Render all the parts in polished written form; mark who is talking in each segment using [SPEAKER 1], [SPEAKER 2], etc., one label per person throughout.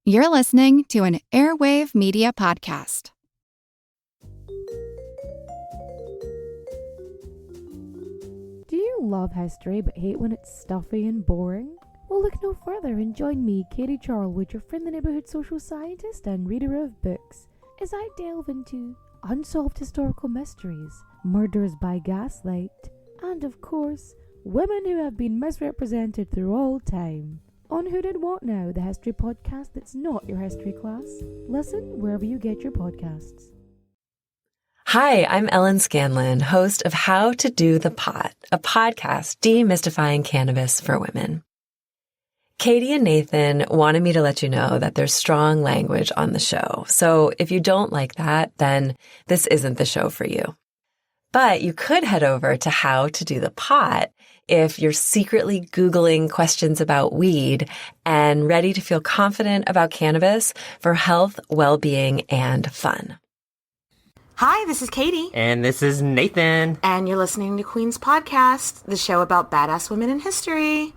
[SPEAKER 1] You're listening to an Airwave Media Podcast.
[SPEAKER 2] Do you love history but hate when it's stuffy and boring? Well, look no further and join me, Katie Charlwood, your friendly neighbourhood social scientist and reader of books, as I delve into unsolved historical mysteries, murders by gaslight, and of course, women who have been misrepresented through all time. On Who Did What Now, the history podcast that's not your history class. Listen wherever you get your podcasts.
[SPEAKER 3] Hi, I'm Ellen Scanlon, host of How to Do the Pot, a podcast demystifying cannabis for women. Katie and Nathan wanted me to let you know that there's strong language on the show. So if you don't like that, then this isn't the show for you. But you could head over to How to Do the Pot if you're secretly Googling questions about weed and ready to feel confident about cannabis for health, well-being, and fun.
[SPEAKER 4] Hi, this is Katie.
[SPEAKER 5] And this is Nathan.
[SPEAKER 4] And you're listening to Queen's Podcast, the show about badass women in history.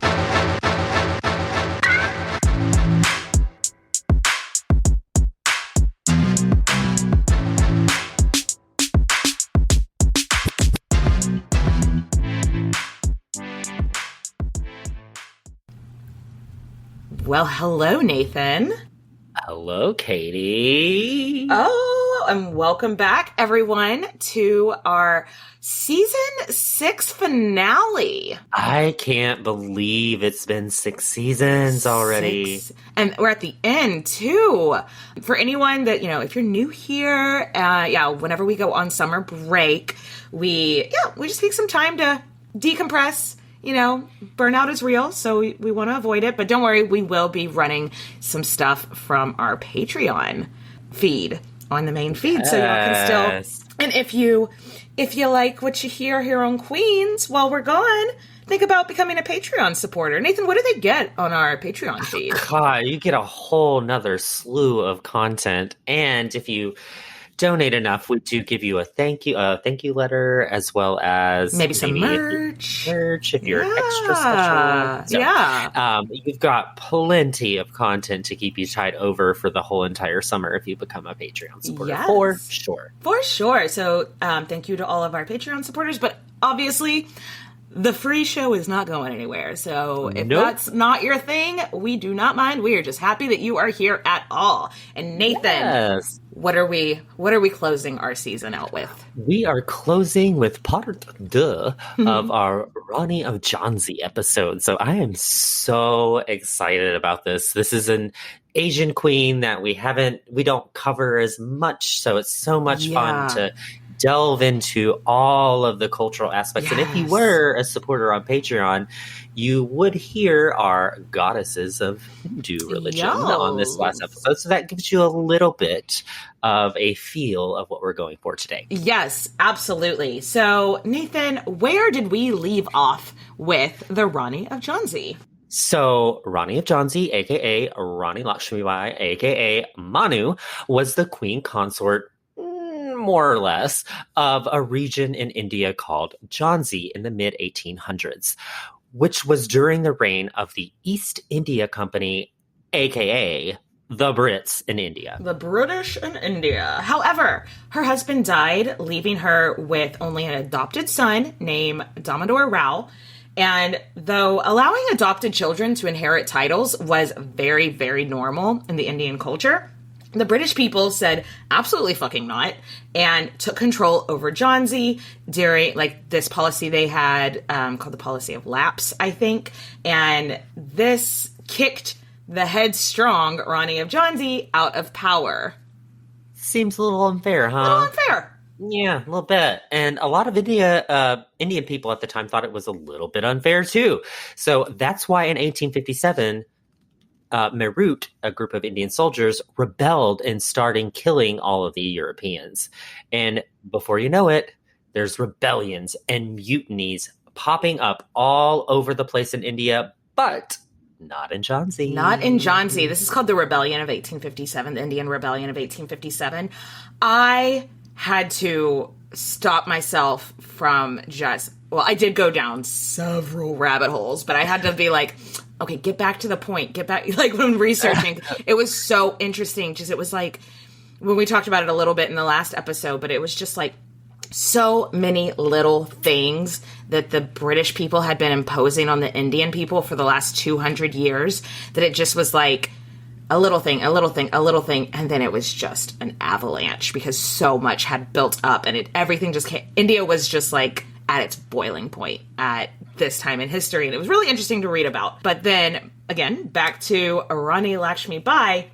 [SPEAKER 4] Well, hello, Nathan.
[SPEAKER 5] Hello, Katie.
[SPEAKER 4] Oh, and welcome back, everyone, to our season 6 finale.
[SPEAKER 5] I can't believe it's been 6 seasons already.
[SPEAKER 4] And we're at the end, too. For anyone that, if you're new here, whenever we go on summer break, we just take some time to decompress. Burnout is real, so we want to avoid it. But don't worry, we will be running some stuff from our Patreon feed on the main feed. Yes. So y'all can still... And if you like what you hear here on Queens while we're gone, think about becoming a Patreon supporter. Nathan, what do they get on our Patreon feed?
[SPEAKER 5] God, you get a whole nother slew of content. And if you donate enough, we do give you a thank you letter, as well as
[SPEAKER 4] maybe some merch
[SPEAKER 5] if you're extra special. So, you've got plenty of content to keep you tied over for the whole entire summer if you become a Patreon supporter.
[SPEAKER 4] Yes.
[SPEAKER 5] For sure.
[SPEAKER 4] So thank you to all of our Patreon supporters, but obviously the free show is not going anywhere. So if that's not your thing, we do not mind. We are just happy that you are here at all. And Nathan,
[SPEAKER 5] yes.
[SPEAKER 4] What are we closing our season out with?
[SPEAKER 5] We are closing with part 2 of our Rani of Jhansi episode. So I am so excited about this. This is an Asian queen that we don't cover as much. So it's so much fun to delve into all of the cultural aspects. Yes. And if you were a supporter on Patreon, you would hear our goddesses of Hindu religion on this last episode. So that gives you a little bit of a feel of what we're going for today.
[SPEAKER 4] Yes, absolutely. So, Nathan, where did we leave off with the Rani of Jhansi?
[SPEAKER 5] So, Rani of Jhansi, a.k.a. Rani Lakshmibai, a.k.a. Manu, was the queen consort, more or less, of a region in India called Jhansi in the mid-1800s, which was during the reign of the East India Company, a.k.a. the Brits in India.
[SPEAKER 4] The British in India. However, her husband died, leaving her with only an adopted son named Damodar Rao. And though allowing adopted children to inherit titles was very, very normal in the Indian culture, the British people said absolutely fucking not and took control over Jhansi during this policy they had called the policy of lapse, I think. And this kicked the headstrong Rani of Jhansi out of power.
[SPEAKER 5] Seems a little unfair, huh?
[SPEAKER 4] A little unfair.
[SPEAKER 5] Yeah, a little bit. And a lot of Indian people at the time thought it was a little bit unfair too. So that's why in 1857, Meerut, a group of Indian soldiers, rebelled and started killing all of the Europeans. And before you know it, there's rebellions and mutinies popping up all over the place in India, but not in Jhansi.
[SPEAKER 4] Not in Jhansi. This is called the Rebellion of 1857, the Indian Rebellion of 1857. I had to stop myself from I did go down several rabbit holes, but I had to be like, okay, get back to the point. Get back, like when researching, it was so interesting. Just, it was like, when we talked about it a little bit in the last episode, but it was just like so many little things that the British people had been imposing on the Indian people for the last 200 years, that it just was like a little thing, a little thing, a little thing. And then it was just an avalanche because so much had built up, and everything just came. India was just like at its boiling point at this time in history. And it was really interesting to read about. But then again, back to Rani Lakshmibai.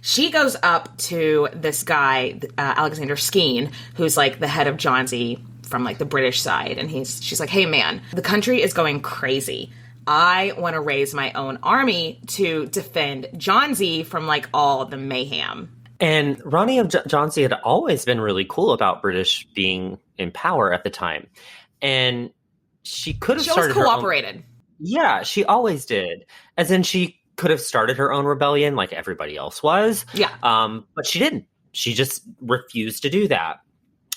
[SPEAKER 4] She goes up to this guy, Alexander Skene, who's like the head of Jhansi from like the British side. And she's like, hey man, the country is going crazy. I want to raise my own army to defend Jhansi from like all the mayhem.
[SPEAKER 5] And Rani of Jhansi had always been really cool about British being in power at the time. And she could have started
[SPEAKER 4] cooperated.
[SPEAKER 5] Yeah, she always did. As in, she could have started her own rebellion like everybody else was.
[SPEAKER 4] Yeah.
[SPEAKER 5] But she didn't. She just refused to do that.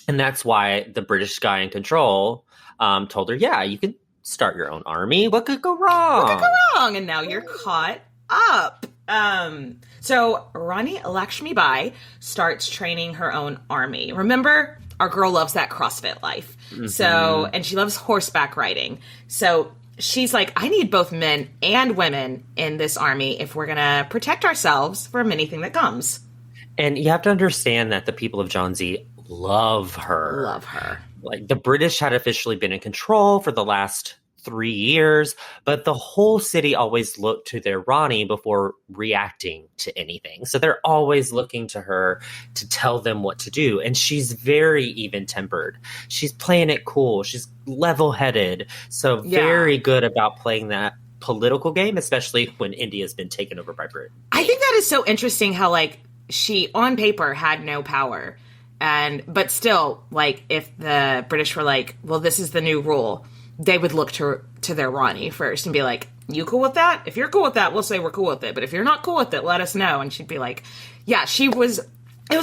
[SPEAKER 5] And that's why the British guy in control told her, yeah, you can start your own army. What could go wrong?
[SPEAKER 4] What could go wrong? And now you're caught up. So Rani Lakshmibai starts training her own army. Remember, our girl loves that CrossFit life. Mm-hmm. So, and she loves horseback riding. So she's like, I need both men and women in this army if we're going to protect ourselves from anything that comes.
[SPEAKER 5] And you have to understand that the people of Jhansi love her.
[SPEAKER 4] Love her.
[SPEAKER 5] Like, the British had officially been in control for the last 3 years, but the whole city always looked to their Rani before reacting to anything. So they're always looking to her to tell them what to do. And she's very even-tempered. She's playing it cool. She's level-headed. So very good about playing that political game, especially when India's been taken over by Britain.
[SPEAKER 4] I think that is so interesting how, like, she, on paper, had no power. But still, like, if the British were like, well, this is the new rule, they would look to their Rani first and be like, you cool with that? If you're cool with that, we'll say we're cool with it. But if you're not cool with it, let us know. And she'd be like, yeah, it was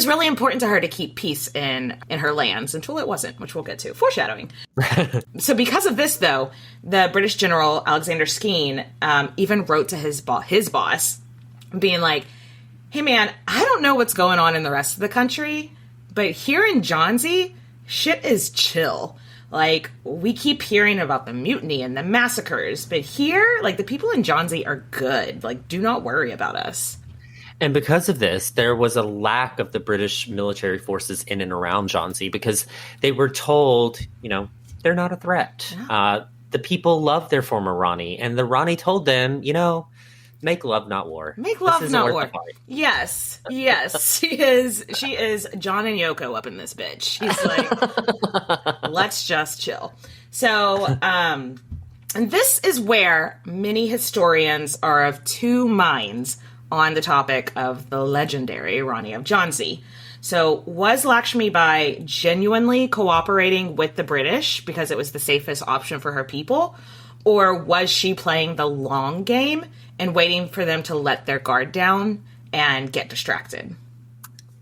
[SPEAKER 4] really important to her to keep peace in her lands until it wasn't, which we'll get to. Foreshadowing. So because of this, though, the British general, Alexander Skene, even wrote to his boss, being like, hey, man, I don't know what's going on in the rest of the country, but here in Jhansi, shit is chill. Like, we keep hearing about the mutiny and the massacres, but here, like, the people in Jhansi are good. Like, do not worry about us.
[SPEAKER 5] And because of this, there was a lack of the British military forces in and around Jhansi because they were told, they're not a threat. Yeah. The people loved their former Rani, and the Rani told them, make love, not war.
[SPEAKER 4] Make love, not war. Yes. She is John and Yoko up in this bitch. She's like, let's just chill. So, and this is where many historians are of two minds on the topic of the legendary Rani of Jhansi. So, was Lakshmibai genuinely cooperating with the British because it was the safest option for her people? Or was she playing the long game and waiting for them to let their guard down and get distracted?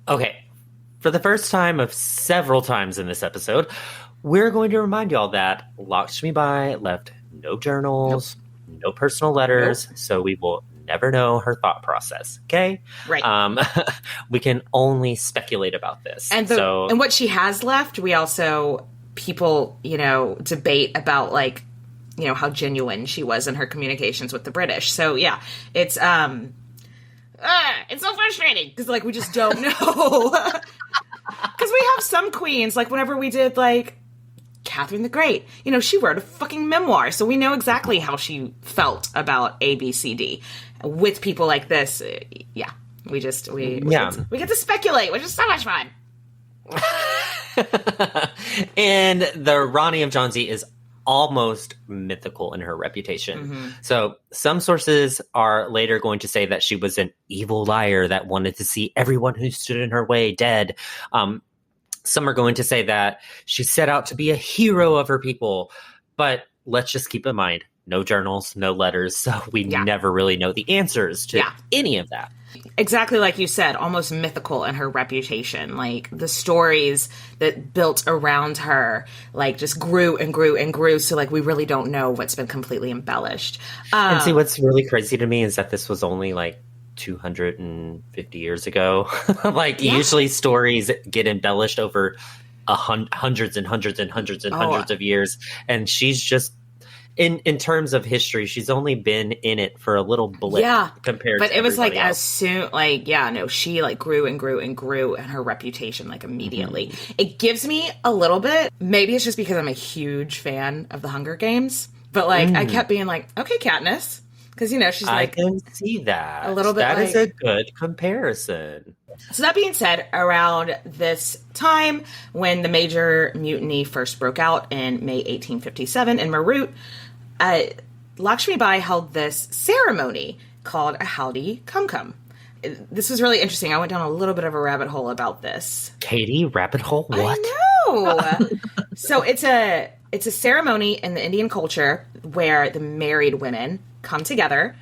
[SPEAKER 5] Okay. For the first time of several times in this episode, we're going to remind y'all that Lakshmibai left no journals, no personal letters, so we will never know her thought process. Okay?
[SPEAKER 4] Right.
[SPEAKER 5] We can only speculate about this.
[SPEAKER 4] And what she has left, we also, people, debate about, like, how genuine she was in her communications with the British. So, yeah, it's so frustrating because, like, we just don't know. Because we have some queens, like, whenever we did, like, Catherine the Great, she wrote a fucking memoir. So we know exactly how she felt about A, B, C, D. With people like this, yeah, we get to speculate, which is so much fun.
[SPEAKER 5] And the Rani of Jhansi is almost mythical in her reputation. Mm-hmm. So some sources are later going to say that she was an evil liar that wanted to see everyone who stood in her way dead. Some are going to say that she set out to be a hero of her people. But let's just keep in mind, no journals, no letters. So we never really know the answers to any of that.
[SPEAKER 4] Exactly like you said, almost mythical in her reputation. Like, the stories that built around her, like, just grew and grew and grew. So, like, we really don't know what's been completely embellished.
[SPEAKER 5] And see, what's really crazy to me is that this was only like 250 years ago. Like, usually stories get embellished over hundreds and hundreds and hundreds and hundreds of years. And she's just, in terms of history, she's only been in it for a little blip compared to
[SPEAKER 4] but it was like
[SPEAKER 5] else.
[SPEAKER 4] as soon, like, she like grew and grew and grew, and her reputation like immediately. It gives me a little bit, maybe it's just because I'm a huge fan of the Hunger Games, but like I kept being like, okay, Katniss, because she's like,
[SPEAKER 5] I can see that
[SPEAKER 4] a little bit.
[SPEAKER 5] That
[SPEAKER 4] like,
[SPEAKER 5] is a good comparison.
[SPEAKER 4] So that being said, around this time when the major mutiny first broke out in May 1857 in Meerut, Lakshmibai held this ceremony called a Howdy Kum Kum. This was really interesting. I went down a little bit of a rabbit hole about this.
[SPEAKER 5] Katie, rabbit hole? What?
[SPEAKER 4] I know. So it's a ceremony in the Indian culture where the married women come together.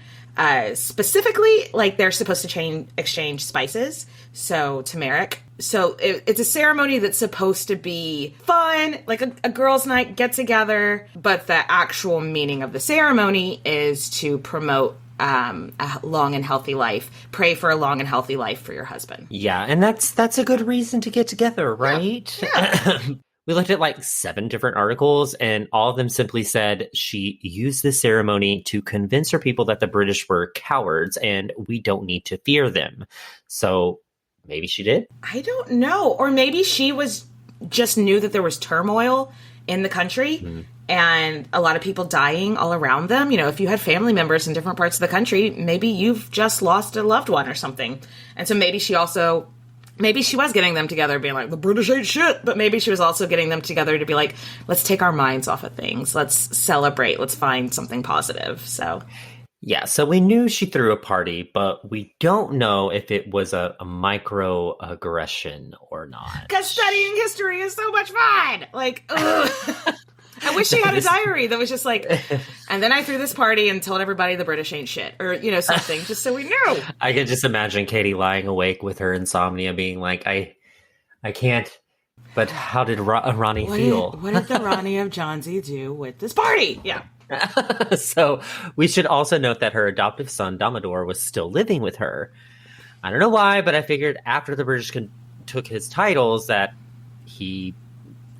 [SPEAKER 4] Specifically, like, they're supposed to exchange spices, so turmeric. So it's a ceremony that's supposed to be fun, like a girls' night get together, but the actual meaning of the ceremony is to promote a long and healthy life. Pray for a long and healthy life for your husband.
[SPEAKER 5] Yeah, and that's a good reason to get together, right? Yeah. We looked at like 7 different articles, and all of them simply said she used this ceremony to convince her people that the British were cowards and we don't need to fear them. So maybe she did?
[SPEAKER 4] I don't know. Or maybe she just knew that there was turmoil in the country and a lot of people dying all around them. If you had family members in different parts of the country, maybe you've just lost a loved one or something. And so maybe she was getting them together being like, the British ain't shit, but maybe she was also getting them together to be like, let's take our minds off of things. Let's celebrate. Let's find something positive. So,
[SPEAKER 5] yeah, so we knew she threw a party, but we don't know if it was a microaggression or not.
[SPEAKER 4] Because studying history is so much fun. Like, ugh. I wish she had a diary that was just like, and then I threw this party and told everybody the British ain't shit, or, something, just so we knew.
[SPEAKER 5] I could just imagine Katie lying awake with her insomnia being like, I can't, but how did Rani feel?
[SPEAKER 4] What did the Rani of Jhansi do with this party? Yeah.
[SPEAKER 5] So we should also note that her adoptive son, Damodar, was still living with her. I don't know why, but I figured after the British took his titles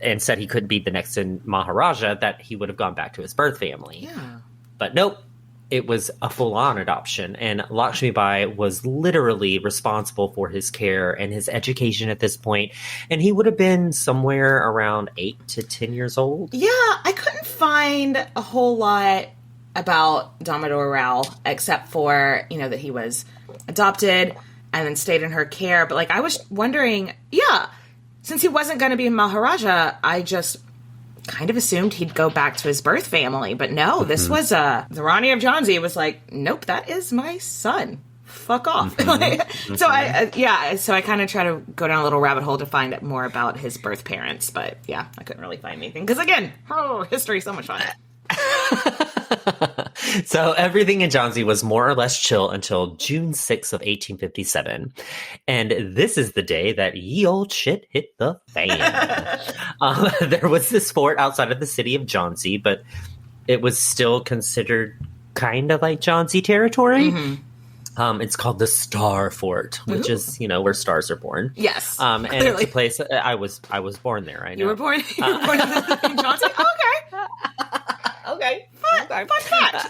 [SPEAKER 5] and said he couldn't be the next in Maharaja, that he would have gone back to his birth family.
[SPEAKER 4] Yeah.
[SPEAKER 5] But nope, it was a full-on adoption, and Lakshmibai was literally responsible for his care and his education at this point, and he would have been somewhere around 8 to 10 years old.
[SPEAKER 4] Yeah, I couldn't find a whole lot about Damodar Rao, except for, that he was adopted and then stayed in her care, but, like, I was wondering, since he wasn't going to be Maharaja, I just kind of assumed he'd go back to his birth family. But no, this was the Rani of Jhansi was like, nope, that is my son. Fuck off. So I kind of try to go down a little rabbit hole to find out more about his birth parents. But yeah, I couldn't really find anything. Because again, history is so much fun.
[SPEAKER 5] So everything in Jhansi was more or less chill until June 6th of 1857. And this is the day that ye old shit hit the fan. There was this fort outside of the city of Jhansi, but it was still considered kind of like Jhansi territory. Mm-hmm. It's called the Star Fort, which is, where stars are born.
[SPEAKER 4] Yes.
[SPEAKER 5] And it's a place I was born there. I know.
[SPEAKER 4] You were born in Jhansi? Okay. Okay. Fun fact.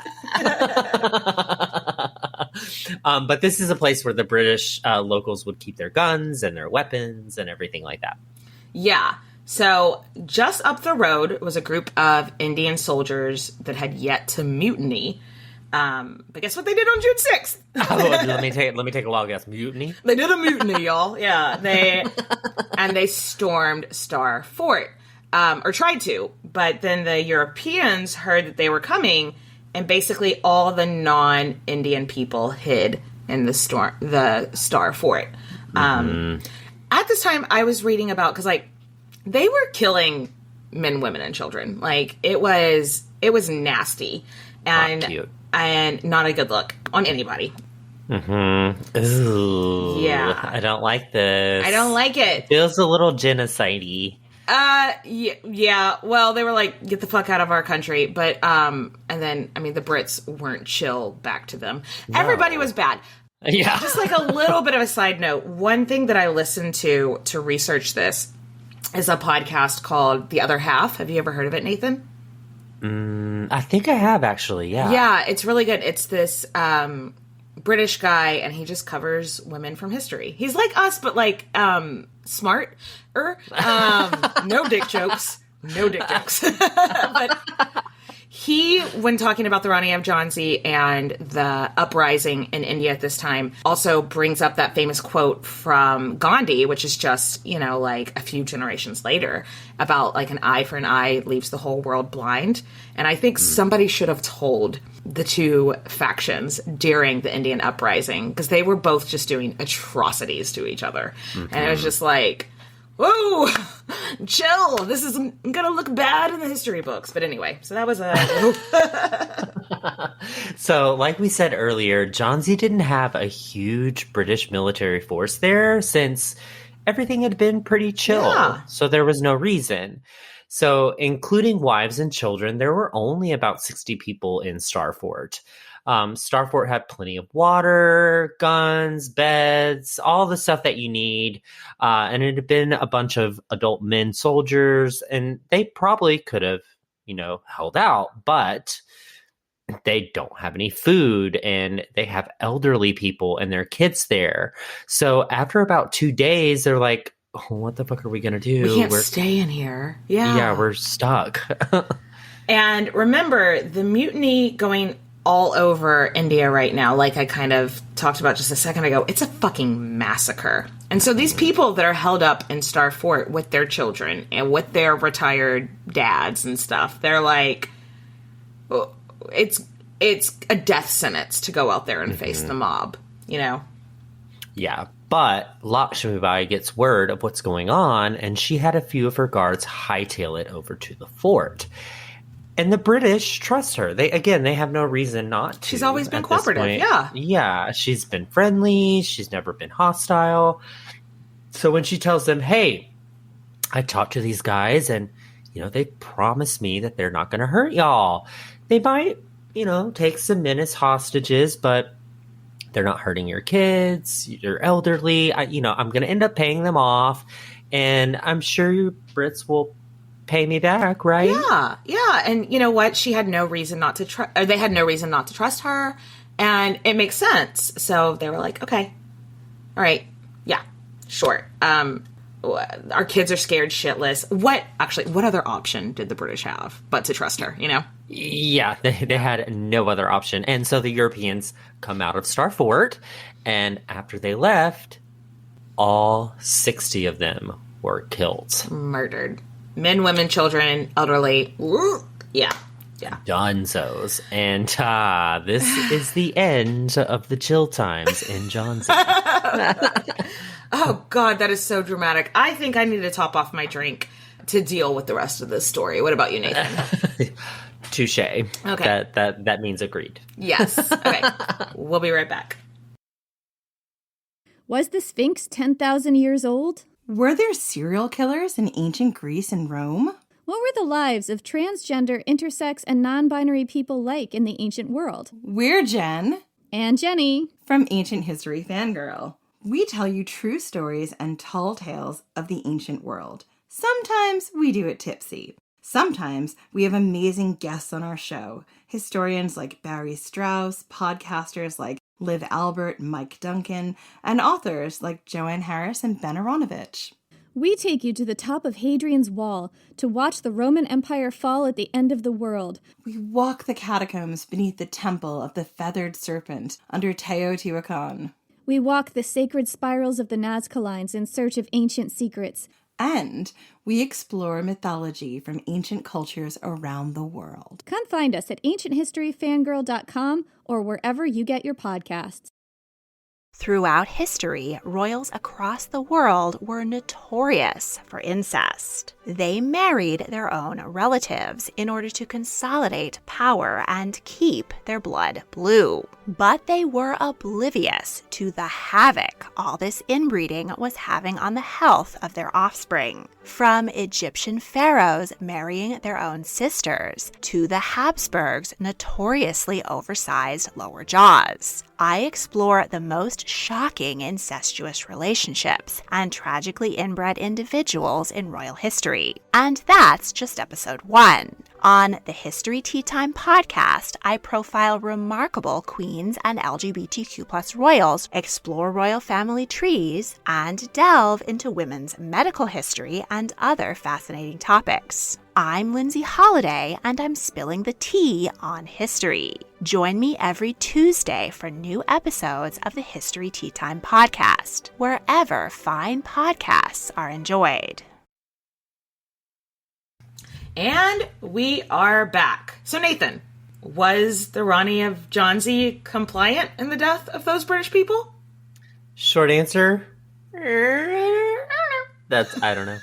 [SPEAKER 5] But this is a place where the British locals would keep their guns and their weapons and everything like that.
[SPEAKER 4] Yeah. So just up the road was a group of Indian soldiers that had yet to mutiny. But guess what they did on June 6th?
[SPEAKER 5] Let me take a wild guess. Mutiny?
[SPEAKER 4] They did a mutiny, y'all. Yeah. They stormed Star Fort. Or tried to, but then the Europeans heard that they were coming, and basically all the non-Indian people hid in the Star Fort. At this time, I was reading about, because like they were killing men, women, and children. Like it was nasty and not a good look on anybody.
[SPEAKER 5] Mm-hmm. I don't like this.
[SPEAKER 4] I don't like it.
[SPEAKER 5] It feels a little genocide-y.
[SPEAKER 4] Yeah. Well, they were like, get the fuck out of our country. But, and then, I mean, the Brits weren't chill back to them. No. Everybody was bad.
[SPEAKER 5] Yeah.
[SPEAKER 4] Just like a little bit of a side note. One thing that I listened to research this is a podcast called The Other Half. Have you ever heard of it, Nathan?
[SPEAKER 5] I think I have, actually. Yeah.
[SPEAKER 4] Yeah, it's really good. It's this, British guy, and he just covers women from history. He's like us, but like, smarter. No dick jokes. No dick jokes. But he, when talking about the Rani of Jhansi and the uprising in India at this time, also brings up that famous quote from Gandhi, which is just, you know, like a few generations later, about like an eye for an eye leaves the whole world blind. And I think somebody should have told the two factions during the Indian uprising, because they were both just doing atrocities to each other. And it was just like, whoa, chill. This is going to look bad in the history books. But anyway, so that was a...
[SPEAKER 5] So, like we said earlier, Jhansi didn't have a huge British military force there since everything had been pretty chill. Yeah. So there was no reason. So, including wives and children, there were only about 60 people in Starfort. Starfort had plenty of water, guns, beds, all the stuff that you need. And it had been a bunch of adult men soldiers, and they probably could have, you know, held out, but they don't have any food, and they have elderly people and their kids there. So after about 2 days, they're like, oh, what the fuck are we going to do?
[SPEAKER 4] We can't stay in here. Yeah.
[SPEAKER 5] Yeah, we're stuck.
[SPEAKER 4] And remember, the mutiny going all over India right now, like I kind of talked about just a second ago, it's a fucking massacre. And so these people that are held up in Starfort with their children and with their retired dads and stuff, they're like, it's a death sentence to go out there and face the mob, you know?
[SPEAKER 5] Yeah. But Lakshmibai gets word of what's going on, and she had a few of her guards hightail it over to the fort. And the British trust her. They have no reason not to.
[SPEAKER 4] She's always been cooperative, yeah.
[SPEAKER 5] Yeah, she's been friendly. She's never been hostile. So when she tells them, hey, I talked to these guys, and, you know, they promised me that they're not going to hurt y'all. They might, you know, take some men as hostages, but they're not hurting your kids, you're elderly. I'm going to end up paying them off, and I'm sure you Brits will pay me back, right?
[SPEAKER 4] Yeah. And you know what? She had no reason not to trust, or they had no reason not to trust her, and it makes sense. So they were like, okay, all right, yeah, sure. Our kids are scared shitless. What other option did the British have but to trust her, you know?
[SPEAKER 5] Yeah, they had no other option. And so the Europeans come out of Starfort, and after they left, all 60 of them were killed.
[SPEAKER 4] Murdered. Men, women, children, elderly. Yeah.
[SPEAKER 5] Dunzos. And this is the end of the chill times in Jhansi.
[SPEAKER 4] Oh, God, that is so dramatic. I think I need to top off my drink to deal with the rest of this story. What about you, Nathan?
[SPEAKER 5] Touche. Okay. That means agreed.
[SPEAKER 4] Yes. Okay. We'll be right back.
[SPEAKER 6] Was the Sphinx 10,000 years old?
[SPEAKER 7] Were there serial killers in ancient Greece and Rome?
[SPEAKER 6] What were the lives of transgender, intersex, and non-binary people like in the ancient world?
[SPEAKER 7] We're Jen.
[SPEAKER 6] And Jenny.
[SPEAKER 7] From Ancient History Fangirl. We tell you true stories and tall tales of the ancient world. Sometimes we do it tipsy. Sometimes we have amazing guests on our show. Historians like Barry Strauss, podcasters like Liv Albert, Mike Duncan, and authors like Joanne Harris and Ben Aronovich.
[SPEAKER 6] We take you to the top of Hadrian's Wall to watch the Roman Empire fall at the end of the world.
[SPEAKER 7] We walk the catacombs beneath the temple of the feathered serpent under Teotihuacan.
[SPEAKER 6] We walk the sacred spirals of the Nazca Lines in search of ancient secrets.
[SPEAKER 7] And we explore mythology from ancient cultures around the world.
[SPEAKER 6] Come find us at ancienthistoryfangirl.com or wherever you get your podcasts.
[SPEAKER 8] Throughout history, royals across the world were notorious for incest. They married their own relatives in order to consolidate power and keep their blood blue. But they were oblivious to the havoc all this inbreeding was having on the health of their offspring. From Egyptian pharaohs marrying their own sisters to the Habsburgs' notoriously oversized lower jaws. I explore the most shocking incestuous relationships and tragically inbred individuals in royal history. And that's just episode 1. On the History Tea Time podcast, I profile remarkable queens and LGBTQ+ royals, explore royal family trees, and delve into women's medical history and other fascinating topics. I'm Lindsay Holiday, and I'm spilling the tea on history. Join me every Tuesday for new episodes of the History Tea Time podcast, wherever fine podcasts are enjoyed.
[SPEAKER 4] And we are back. So Nathan, was the Rani of Jhansi compliant in the death of those British people?
[SPEAKER 5] Short answer? I don't know.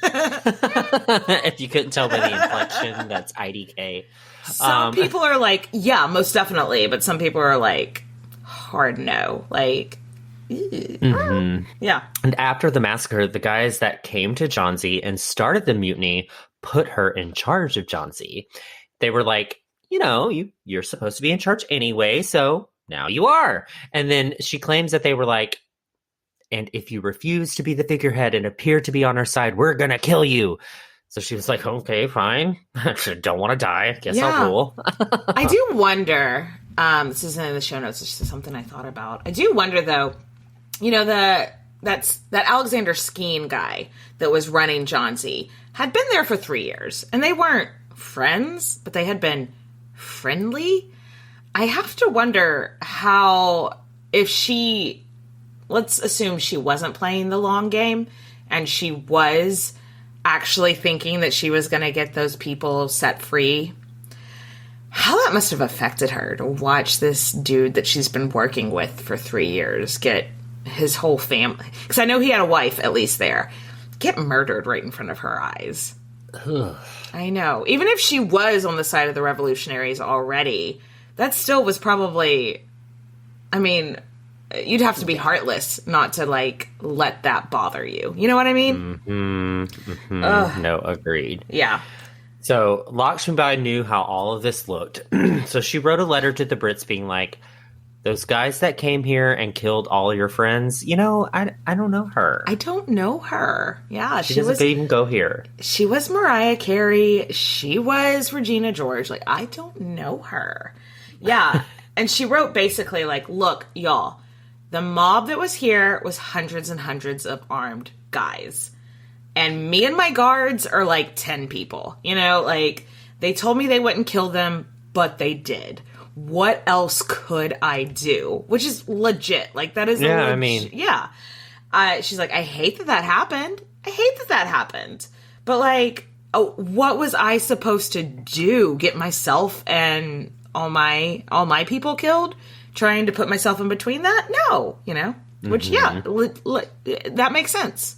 [SPEAKER 5] If you couldn't tell by the inflection, that's IDK.
[SPEAKER 4] Some people are like, yeah, most definitely. But some people are like, hard no. Like, yeah.
[SPEAKER 5] And after the massacre, the guys that came to Jhansi and started the mutiny put her in charge of Jhansi. They were like, you're supposed to be in charge anyway, so now you are. And then she claims that they were like, and if you refuse to be the figurehead and appear to be on our side, we're going to kill you. So she was like, okay, fine. Don't want to die. Guess I'll rule.
[SPEAKER 4] I do wonder, this isn't in the show notes, it's just something I thought about. I do wonder, though, that Alexander Skene guy that was running Jhansi had been there for 3 years. And they weren't friends, but they had been friendly. I have to wonder let's assume she wasn't playing the long game and she was actually thinking that she was going to get those people set free. How that must have affected her to watch this dude that she's been working with for 3 years get his whole family, because I know he had a wife at least there, get murdered right in front of her eyes. I know. Even if she was on the side of the revolutionaries already, that still was probably, you'd have to be heartless not to, let that bother you. You know what I mean?
[SPEAKER 5] No, agreed.
[SPEAKER 4] Yeah.
[SPEAKER 5] So Lakshmibai knew how all of this looked. So she wrote a letter to the Brits being like, those guys that came here and killed all your friends, I don't know her.
[SPEAKER 4] I don't know her. Yeah.
[SPEAKER 5] She doesn't even go here.
[SPEAKER 4] She was Mariah Carey. She was Regina George. I don't know her. Yeah. And she wrote basically look, y'all, the mob that was here was hundreds and hundreds of armed guys. And me and my guards are 10 people. They told me they wouldn't kill them, but they did. What else could I do? Which is legit. That is yeah. She's like, I hate that happened. I hate that happened. But what was I supposed to do? Get myself and all my people killed? Trying to put myself in between that? No, Which that makes sense.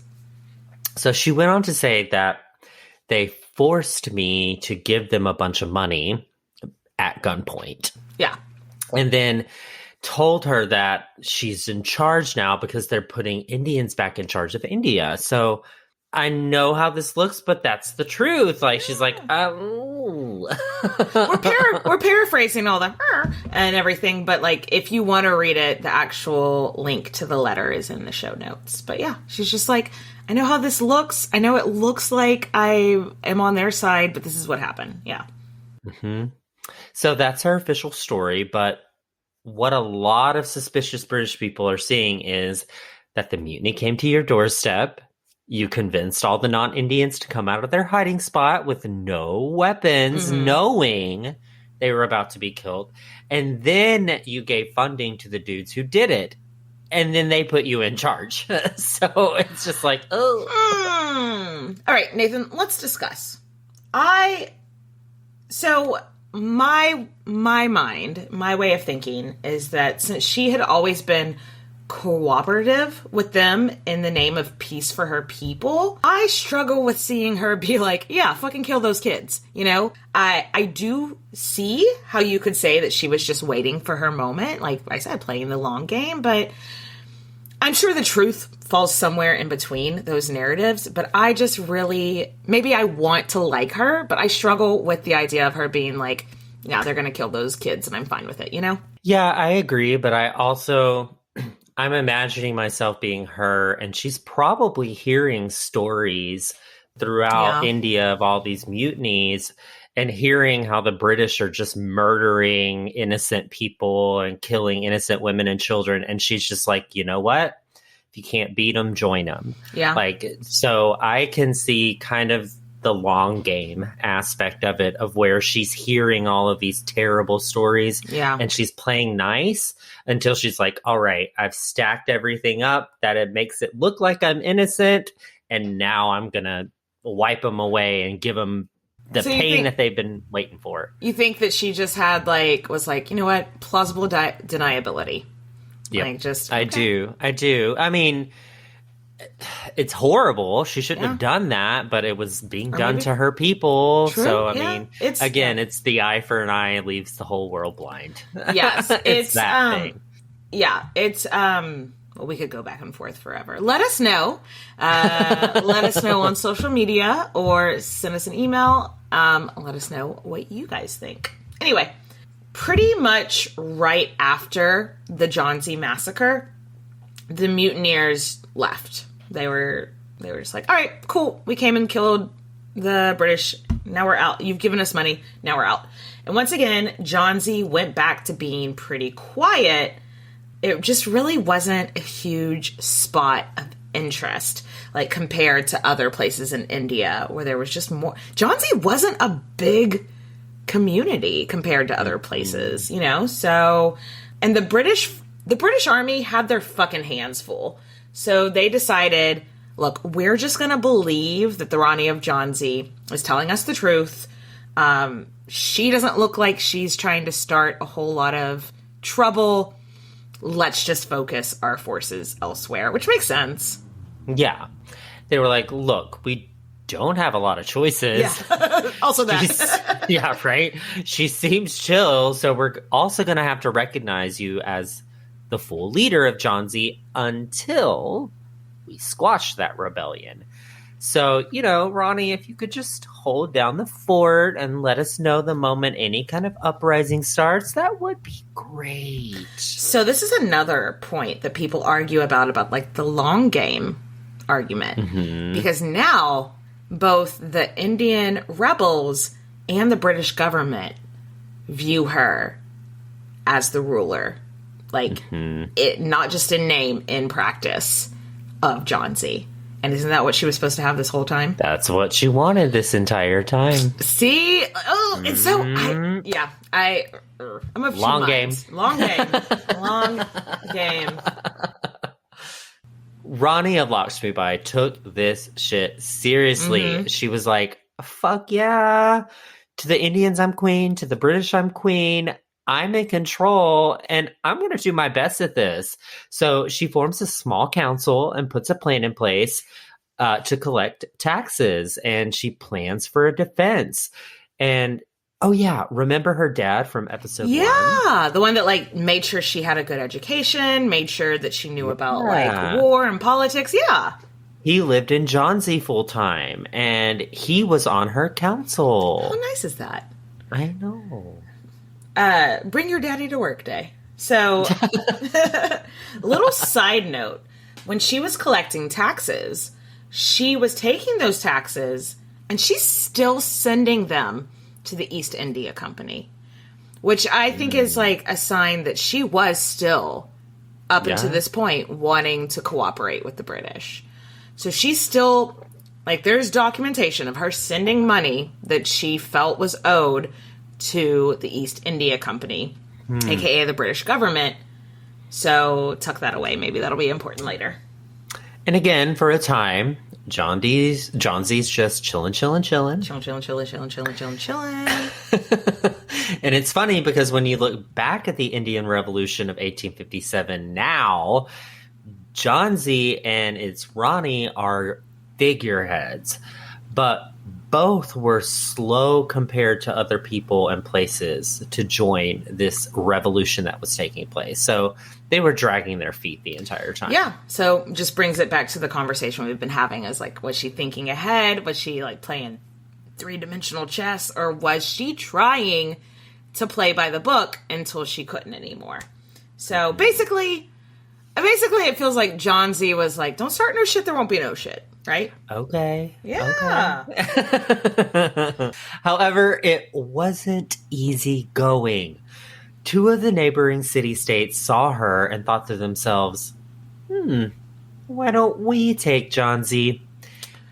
[SPEAKER 5] So she went on to say that they forced me to give them a bunch of money at gunpoint.
[SPEAKER 4] Yeah.
[SPEAKER 5] And then told her that she's in charge now because they're putting Indians back in charge of India. So I know how this looks, but that's the truth. She's like, oh.
[SPEAKER 4] We're paraphrasing all the and everything, but if you want to read it, the actual link to the letter is in the show notes. But yeah, she's just like, I know how this looks. I know it looks like I am on their side, but this is what happened. Yeah.
[SPEAKER 5] Mm-hmm. So that's her official story, but what a lot of suspicious British people are seeing is that the mutiny came to your doorstep. You convinced all the non-Indians to come out of their hiding spot with no weapons, knowing they were about to be killed. And then you gave funding to the dudes who did it. And then they put you in charge. So it's just like, oh.
[SPEAKER 4] All right, Nathan, let's discuss. My mind, my way of thinking is that since she had always been cooperative with them in the name of peace for her people, I struggle with seeing her be like, yeah, fucking kill those kids. You know, I do see how you could say that she was just waiting for her moment. Like I said, playing the long game, but I'm sure the truth falls somewhere in between those narratives. But I just really, maybe I want to like her, but I struggle with the idea of her being like, yeah, they're going to kill those kids and I'm fine with it, you know?
[SPEAKER 5] Yeah, I agree. But I also, I'm imagining myself being her, and she's probably hearing stories throughout India of all these mutinies and hearing how the British are just murdering innocent people and killing innocent women and children. And she's just like, you know what? If you can't beat them, join them.
[SPEAKER 4] Yeah.
[SPEAKER 5] Like, so I can see kind of the long game aspect of it, of where she's hearing all of these terrible stories and she's playing nice until she's like, all right, I've stacked everything up that it makes it look like I'm innocent. And now I'm going to wipe them away and give them the pain that they've been waiting for.
[SPEAKER 4] You think that she just had was like, you know what? Plausible deniability.
[SPEAKER 5] Yeah,
[SPEAKER 4] like just
[SPEAKER 5] I do. I mean, it's horrible. She shouldn't have done that, but it was being done to her people.
[SPEAKER 4] True.
[SPEAKER 5] So, I mean, it's the eye for an eye leaves the whole world blind.
[SPEAKER 4] Yes.
[SPEAKER 5] it's that thing.
[SPEAKER 4] Yeah. It's, well, we could go back and forth forever. Let us know. Let us know on social media or send us an email. Let us know what you guys think. Anyway, pretty much right after the Jhansi massacre, the mutineers left. They were just like, all right, cool. We came and killed the British. Now we're out. You've given us money. Now we're out. And once again, Jhansi went back to being pretty quiet. It just really wasn't a huge spot of interest, like compared to other places in India where there was just more. Jhansi wasn't a big community compared to other places, you know? So, and the British army had their fucking hands full. So they decided, look, we're just going to believe that the Rani of Jhansi is telling us the truth. She doesn't look like she's trying to start a whole lot of trouble. Let's just focus our forces elsewhere, which makes sense.
[SPEAKER 5] Yeah. They were like, look, we don't have a lot of choices.
[SPEAKER 4] Yeah. Also that.
[SPEAKER 5] Yeah, right? She seems chill, so we're also going to have to recognize you as the full leader of Jhansi until we squash that rebellion. So, you know, Rani, if you could just hold down the fort and let us know the moment any kind of uprising starts, that would be great.
[SPEAKER 4] So this is another point that people argue about like the long game argument. Mm-hmm. Because now both the Indian rebels and the British government view her as the ruler. Like, it not just in name, in practice of Jhansi. And isn't that what she was supposed to have this whole time?
[SPEAKER 5] That's what she wanted this entire time.
[SPEAKER 4] See? Oh, it's so... I'm a few
[SPEAKER 5] long
[SPEAKER 4] minds.
[SPEAKER 5] Game.
[SPEAKER 4] Long game. Long game.
[SPEAKER 5] Rani of Lakshmibai took this shit seriously. Mm-hmm. She was like, fuck yeah. To the Indians, I'm queen. To the British, I'm queen. I'm in control, and I'm going to do my best at this. So she forms a small council and puts a plan in place to collect taxes, and she plans for a defense. And, oh yeah, remember her dad from episode 1?
[SPEAKER 4] Yeah, the one that, like, made sure she had a good education, made sure that she knew about, like, war and politics. Yeah.
[SPEAKER 5] He lived in Jhansi full time, and he was on her council.
[SPEAKER 4] How nice is that?
[SPEAKER 5] I know.
[SPEAKER 4] Bring your daddy to work day. So, little side note, when she was collecting taxes, she was taking those taxes and she's still sending them to the East India Company, which I think is like a sign that she was still, up until this point, wanting to cooperate with the British. So she's still, like, there's documentation of her sending money that she felt was owed to the East India Company, aka the British government. So tuck that away. Maybe that'll be important later.
[SPEAKER 5] And again, for a time, Jhansi's just chilling. And it's funny because when you look back at the Indian Revolution of 1857 now, Jhansi and its Rani are figureheads, but both were slow compared to other people and places to join this revolution that was taking place. So they were dragging their feet the entire time.
[SPEAKER 4] Yeah. So just brings it back to the conversation we've been having is like, was she thinking ahead? Was she like playing 3-dimensional chess, or was she trying to play by the book until she couldn't anymore? So basically it feels like Jhansi was like, don't start no shit, there won't be no shit, right?
[SPEAKER 5] Okay.
[SPEAKER 4] Yeah.
[SPEAKER 5] Okay. However, it wasn't easy going. 2 of the neighboring city-states saw her and thought to themselves, why don't we take Jhansi?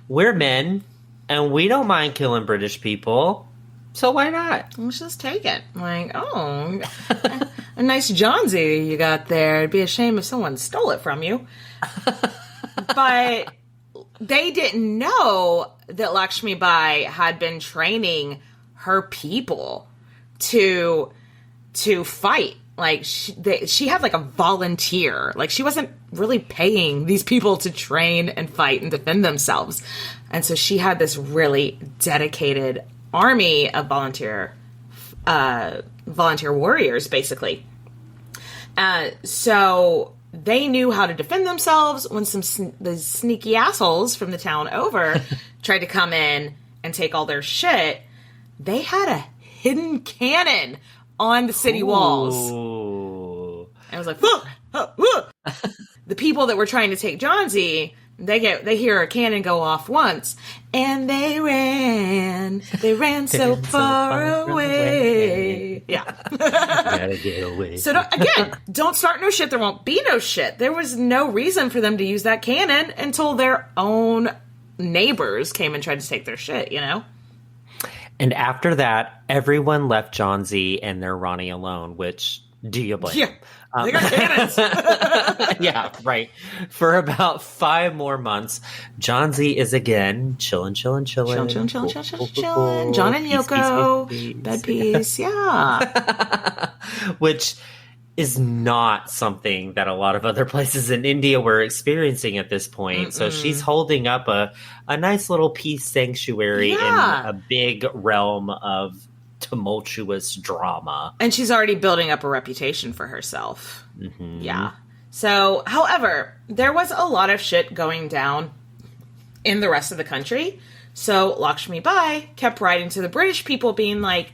[SPEAKER 5] We're men, and we don't mind killing British people, so why not?
[SPEAKER 4] Let's just take it. Like, oh, a nice Jhansi you got there. It'd be a shame if someone stole it from you. But they didn't know that Lakshmibai had been training her people to fight. Like, she had like a volunteer. Like, she wasn't really paying these people to train and fight and defend themselves. And so she had this really dedicated army of volunteer warriors, basically. So they knew how to defend themselves when the sneaky assholes from the town over tried to come in and take all their shit. They had a hidden cannon on the city walls. And I was like, the people that were trying to take Jhansi, they hear a cannon go off once, and they ran so far away. Yeah.
[SPEAKER 5] Gotta get away.
[SPEAKER 4] So don't start no shit, there won't be no shit. There was no reason for them to use that cannon until their own neighbors came and tried to take their shit, you know?
[SPEAKER 5] And after that, everyone left Jhansi and their Rani alone, which, do you blame?
[SPEAKER 4] Yeah, they got cannons.
[SPEAKER 5] Yeah, right. For about 5 more months, Jhansi is again chilling. Chilling. John and
[SPEAKER 4] Yoko, bed peace, yeah.
[SPEAKER 5] Which is not something that a lot of other places in India were experiencing at this point. So she's holding up a nice little peace sanctuary in a big realm of tumultuous drama.
[SPEAKER 4] And she's already building up a reputation for herself.
[SPEAKER 5] Mm-hmm.
[SPEAKER 4] Yeah. So, however, there was a lot of shit going down in the rest of the country. So Lakshmibai kept writing to the British people being like,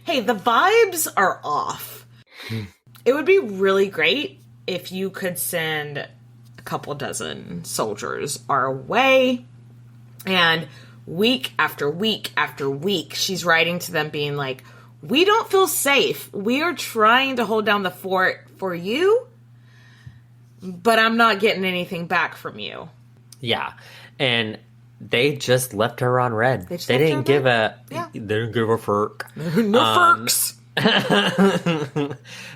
[SPEAKER 4] hey, the vibes are off. It would be really great if you could send a couple dozen soldiers our way. And week after week after week, she's writing to them being like, we don't feel safe. We are trying to hold down the fort for you, but I'm not getting anything back from you.
[SPEAKER 5] Yeah. And they just left her on red. They didn't give a fork.
[SPEAKER 4] No forks.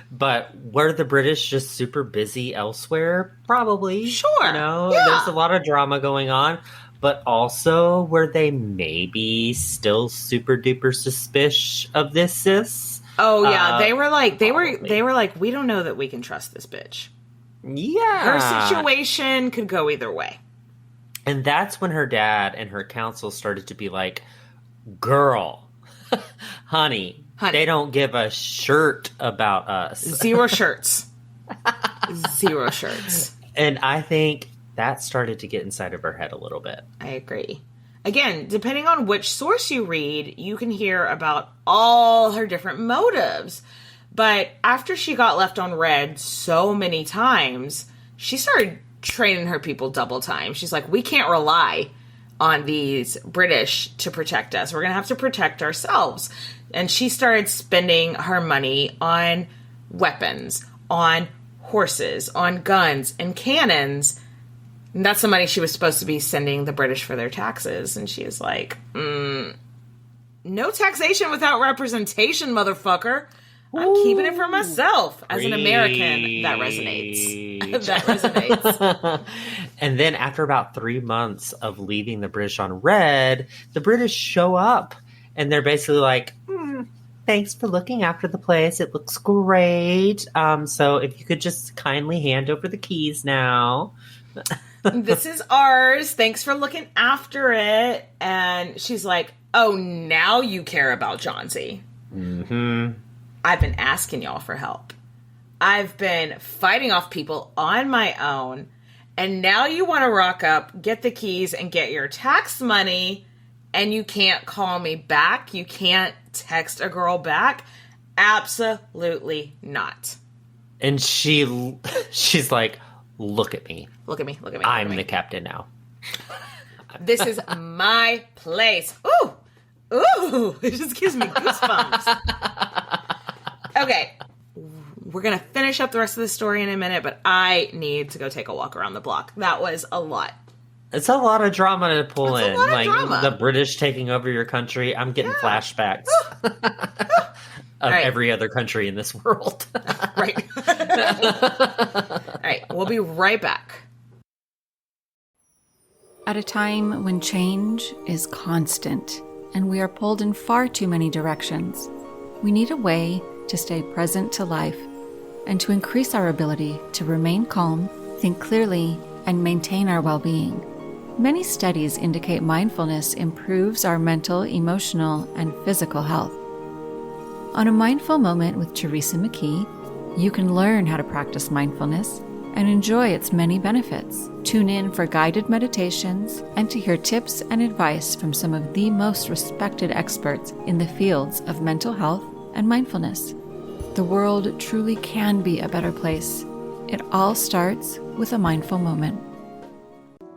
[SPEAKER 5] But were the British just super busy elsewhere? Probably.
[SPEAKER 4] Sure.
[SPEAKER 5] You know, there's a lot of drama going on. But also, were they maybe still super duper suspicious of this sis?
[SPEAKER 4] Oh yeah, they were like, we don't know that we can trust this bitch.
[SPEAKER 5] Yeah.
[SPEAKER 4] Her situation could go either way.
[SPEAKER 5] And that's when her dad and her council started to be like, girl, honey, they don't give a shirt about us.
[SPEAKER 4] 0 shirts. 0 shirts.
[SPEAKER 5] And I think that started to get inside of her head a little bit.
[SPEAKER 4] I agree. Again, depending on which source you read, you can hear about all her different motives. But after she got left on red so many times, she started training her people double time. She's like, we can't rely on these British to protect us. We're going to have to protect ourselves. And she started spending her money on weapons, on horses, on guns, and cannons. And that's the money she was supposed to be sending the British for their taxes. And she is like, no taxation without representation, motherfucker. I'm keeping it for myself. As an American, that resonates. That resonates.
[SPEAKER 5] And then after about 3 months of leaving the British on red, the British show up. And they're basically like, thanks for looking after the place. It looks great. So if you could just kindly hand over the keys now.
[SPEAKER 4] This is ours. Thanks for looking after it. And she's like, oh, now you care about Jhansi.
[SPEAKER 5] Mm-hmm.
[SPEAKER 4] I've been asking y'all for help. I've been fighting off people on my own. And now you want to rock up, get the keys, and get your tax money. And you can't call me back? You can't text a girl back? Absolutely not.
[SPEAKER 5] And she's like, look at me.
[SPEAKER 4] Look at me.
[SPEAKER 5] I'm the captain now.
[SPEAKER 4] This is my place. Ooh. It just gives me goosebumps. Okay. We're going to finish up the rest of the story in a minute, but I need to go take a walk around the block. That was a lot.
[SPEAKER 5] It's a lot of drama to pull in. Like
[SPEAKER 4] drama.
[SPEAKER 5] The British taking over your country. I'm getting flashbacks of every other country in this world.
[SPEAKER 4] Right. All right. We'll be right back.
[SPEAKER 1] At a time when change is constant and we are pulled in far too many directions, we need a way to stay present to life and to increase our ability to remain calm, think clearly, and maintain our well-being. Many studies indicate mindfulness improves our mental, emotional, and physical health. On A Mindful Moment with Teresa McKee, you can learn how to practice mindfulness and enjoy its many benefits. Tune in for guided meditations and to hear tips and advice from some of the most respected experts in the fields of mental health and mindfulness. The world truly can be a better place. It all starts with a mindful moment.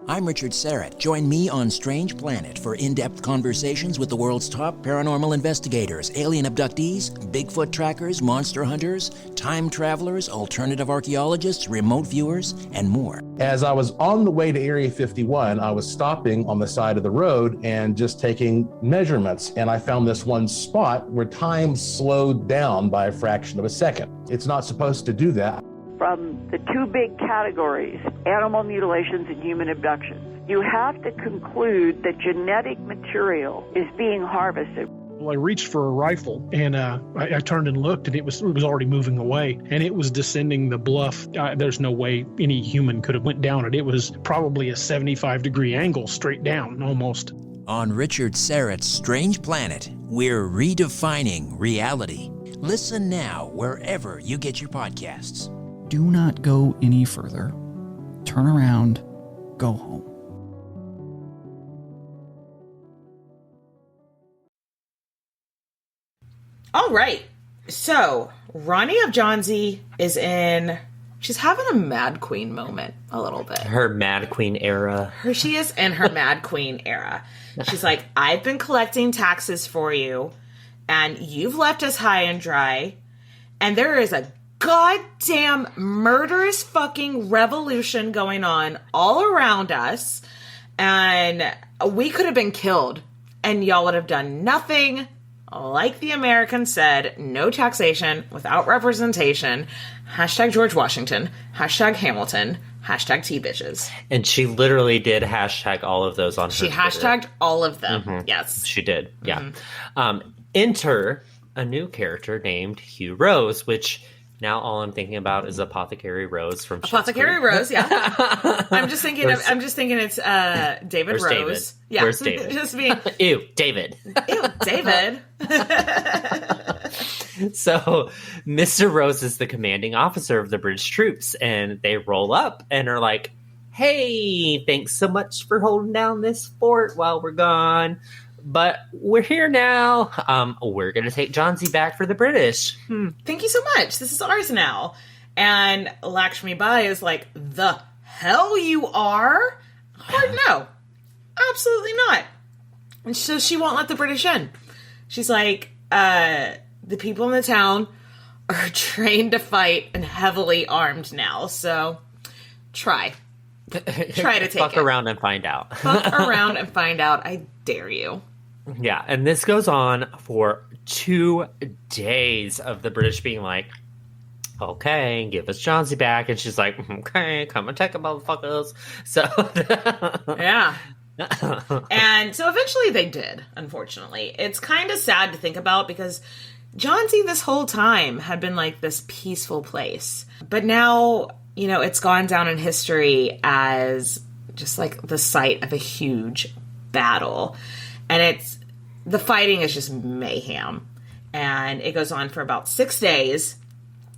[SPEAKER 9] I'm Richard Serrett. Join me on Strange Planet for in-depth conversations with the world's top paranormal investigators, alien abductees, Bigfoot trackers, monster hunters, time travelers, alternative archaeologists, remote viewers, and more.
[SPEAKER 10] As I was on the way to Area 51, I was stopping on the side of the road and just taking measurements. And I found this one spot where time slowed down by a fraction of a second. It's not supposed to do that.
[SPEAKER 11] From the two big categories, animal mutilations and human abductions, you have to conclude that genetic material is being harvested.
[SPEAKER 12] Well, I reached for a rifle, and I turned and looked, and it was already moving away, and it was descending the bluff. There's no way any human could have went down it. It was probably a 75-degree angle straight down, almost.
[SPEAKER 9] On Richard Serrett's Strange Planet, we're redefining reality. Listen now wherever you get your podcasts.
[SPEAKER 13] Do not go any further. Turn around, go home.
[SPEAKER 4] All right. So, Rani of Jhansi she's having a Mad Queen moment a little bit.
[SPEAKER 5] Her Mad Queen era.
[SPEAKER 4] She is in her Mad Queen era. She's like, I've been collecting taxes for you, and you've left us high and dry, and there is a goddamn murderous fucking revolution going on all around us, and we could have been killed, and y'all would have done nothing. Like the Americans said, no taxation without representation. Hashtag George Washington. Hashtag Hamilton. Hashtag T-bitches.
[SPEAKER 5] And she literally did hashtag all of those on her Twitter.
[SPEAKER 4] Hashtagged all of them. Yes.
[SPEAKER 5] She did. Yeah. Enter a new character named Hugh Rose, which now all I'm thinking about is Apothecary Rose from
[SPEAKER 4] Apothecary Rose, yeah. I'm just thinking it's David Rose.
[SPEAKER 5] David?
[SPEAKER 4] Yeah.
[SPEAKER 5] Where's David?
[SPEAKER 4] Just being
[SPEAKER 5] Ew, David.
[SPEAKER 4] Ew, David.
[SPEAKER 5] So Mr. Rose is the commanding officer of the British troops, and they roll up and are like, hey, thanks so much for holding down this fort while we're gone. But we're here now. We're going to take Jhansi back for the British.
[SPEAKER 4] Thank you so much. This is ours now. And Lakshmibai is like, the hell you are? Hard no. Absolutely not. And so she won't let the British in. She's like, the people in the town are trained to fight and heavily armed now. So try to take it.
[SPEAKER 5] Fuck around and find out.
[SPEAKER 4] Fuck around and find out. I dare you.
[SPEAKER 5] Yeah, and this goes on for 2 days of the British being like, okay, give us Jhansi back. And she's like, okay, come and take it, motherfuckers. So,
[SPEAKER 4] yeah. And so eventually they did, unfortunately. It's kind of sad to think about because Jhansi this whole time had been like this peaceful place. But now, you know, it's gone down in history as just like the site of a huge battle. And the fighting is just mayhem. And it goes on for about 6 days,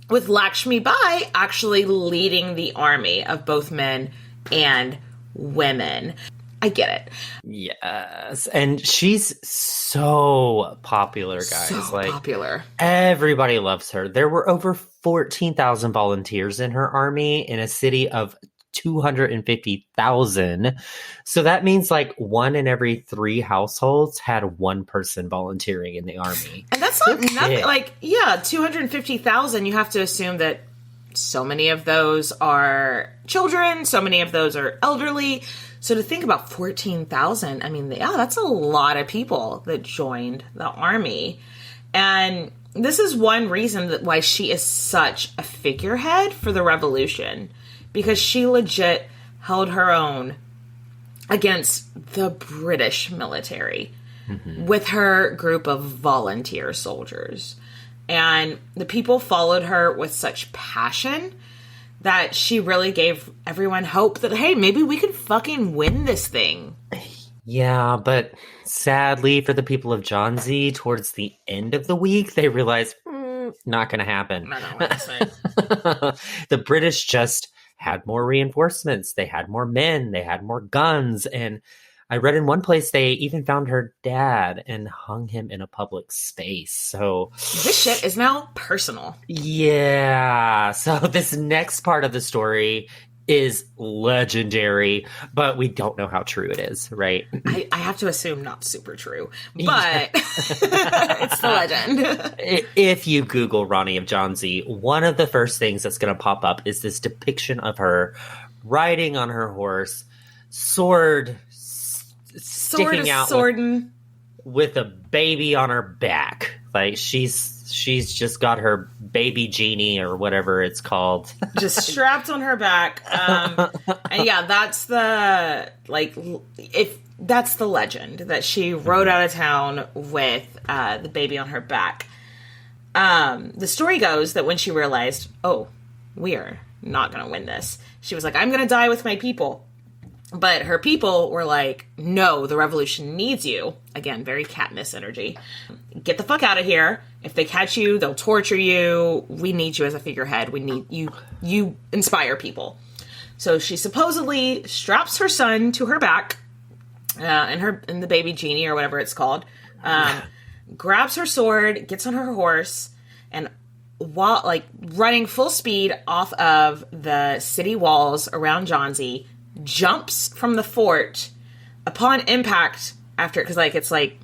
[SPEAKER 4] with Lakshmibai actually leading the army of both men and women. I get it.
[SPEAKER 5] Yes. And she's so popular, guys.
[SPEAKER 4] So popular.
[SPEAKER 5] Everybody loves her. There were over 14,000 volunteers in her army in a city of 250,000. So that means like 1 in every 3 households had one person volunteering in the army.
[SPEAKER 4] And that's not nothing. Like, yeah, 250,000. You have to assume that so many of those are children. So many of those are elderly. So to think about 14,000, I mean, yeah, that's a lot of people that joined the army. And this is one reason why she is such a figurehead for the revolution. Because she legit held her own against the British military with her group of volunteer soldiers. And the people followed her with such passion that she really gave everyone hope that, hey, maybe we can fucking win this thing.
[SPEAKER 5] Yeah, but sadly for the people of Jhansi, towards the end of the week, they realized, not going to happen. The British just had more reinforcements. They had more men. They had more guns. And I read in one place they even found her dad and hung him in a public space. So
[SPEAKER 4] this shit is now personal.
[SPEAKER 5] Yeah. So this next part of the story is legendary, but we don't know how true it is, right?
[SPEAKER 4] I have to assume not super true, but it's the legend.
[SPEAKER 5] If you Google Rani of Jhansi, one of the first things that's going to pop up is this depiction of her riding on her horse, sticking out with a baby on her back. Like she's just got her baby genie or whatever it's called.
[SPEAKER 4] Just strapped on her back. And yeah, that's the legend that she rode out of town with the baby on her back. The story goes that when she realized, oh, we are not going to win this, she was like, I'm going to die with my people. But her people were like, no, the revolution needs you. Again, very Katniss energy. Get the fuck out of here. If they catch you, they'll torture you. We need you as a figurehead. We need you. You inspire people. So she supposedly straps her son to her back, and the baby genie or whatever it's called, grabs her sword, gets on her horse, and while running full speed off of the city walls around Jhansi, jumps from the fort upon impact because it's a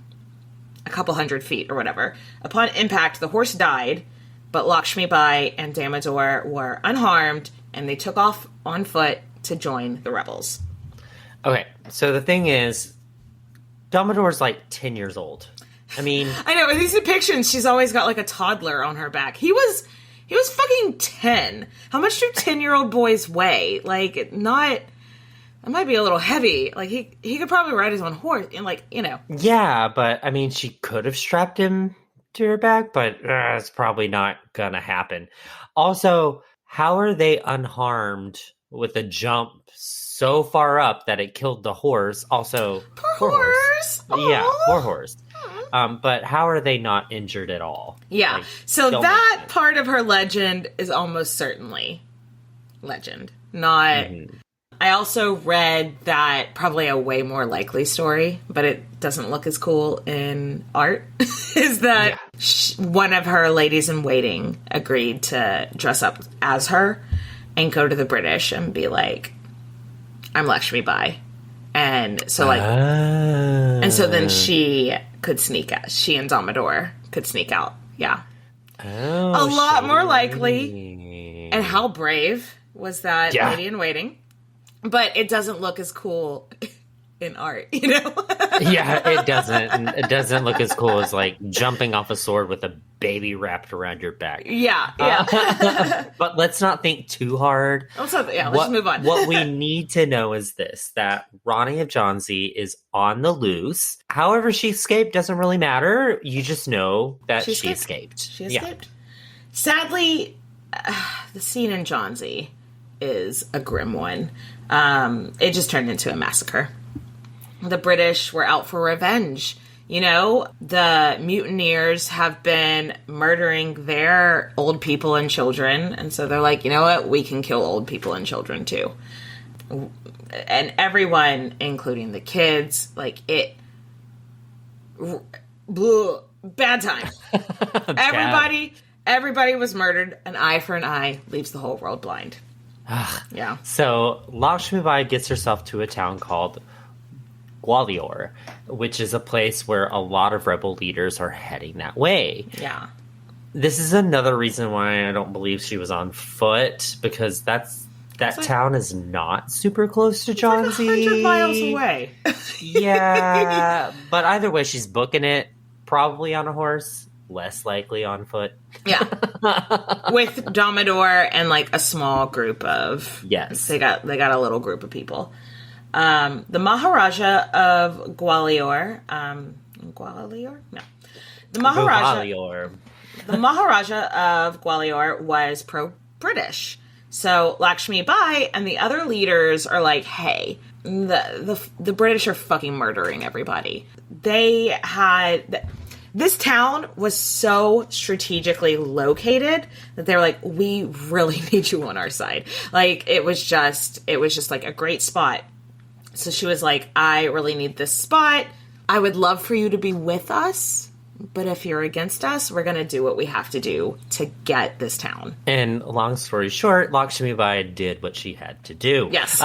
[SPEAKER 4] couple hundred feet or whatever. Upon impact, the horse died, but Lakshmibai and Damodar were unharmed, and they took off on foot to join the rebels.
[SPEAKER 5] Okay, so the thing is, Damodor's 10 years old. I mean,
[SPEAKER 4] I know, in these depictions, she's always got a toddler on her back. He was fucking 10. How much do 10-year-old boys weigh? It might be a little heavy. He could probably ride his own horse and
[SPEAKER 5] Yeah, but I mean, she could have strapped him to her back, but it's probably not gonna happen. Also, how are they unharmed with a jump so far up that it killed the horse? Also,
[SPEAKER 4] poor horse.
[SPEAKER 5] Yeah, poor horse. But how are they not injured at all?
[SPEAKER 4] Yeah. So that part of her legend is almost certainly legend, not... Mm-hmm. I also read that probably a way more likely story, but it doesn't look as cool in art, is that one of her ladies in waiting agreed to dress up as her and go to the British and be like, I'm Lakshmibai. And so and so then she could sneak out. She and Damodar could sneak out. Yeah.
[SPEAKER 5] Oh,
[SPEAKER 4] a lot more likely. And how brave was that lady in waiting? But it doesn't look as cool in art, you know?
[SPEAKER 5] Yeah, it doesn't. It doesn't look as cool as like jumping off a sword with a baby wrapped around your back.
[SPEAKER 4] Yeah.
[SPEAKER 5] But let's not think too hard.
[SPEAKER 4] Let's just move on.
[SPEAKER 5] What we need to know is this, that Rani of Jhansi is on the loose. However she escaped doesn't really matter. You just know that she escaped.
[SPEAKER 4] She escaped. Sadly, the scene in Jhansi is a grim one. It just turned into a massacre. The British were out for revenge. You know, the mutineers have been murdering their old people and children. And so they're like, you know what? We can kill old people and children too. And everyone, including the kids, like bad time. Everybody was murdered. An eye for an eye leaves the whole world blind. Yeah.
[SPEAKER 5] So Lakshmibai gets herself to a town called Gwalior, which is a place where a lot of rebel leaders are heading that way.
[SPEAKER 4] Yeah.
[SPEAKER 5] This is another reason why I don't believe she was on foot, because that town is not super close to Jhansi.
[SPEAKER 4] Like 100 miles away.
[SPEAKER 5] Yeah, but either way, she's booking it probably on a horse, less likely on foot.
[SPEAKER 4] Yeah. With Damodar and like a small group of...
[SPEAKER 5] Yes.
[SPEAKER 4] They got a little group of people. The Maharaja of Gwalior... Gwalior? No. The Maharaja of Gwalior was pro-British. So Lakshmi Bai and the other leaders are like, hey, the British are fucking murdering everybody. They had... This town was so strategically located that they were like, we really need you on our side. Like, it was just like a great spot. So she was like, I really need this spot. I would love for you to be with us. But if you're against us, we're going to do what we have to do to get this town.
[SPEAKER 5] And long story short, Lakshmi Bai did what she had to do.
[SPEAKER 4] Yes.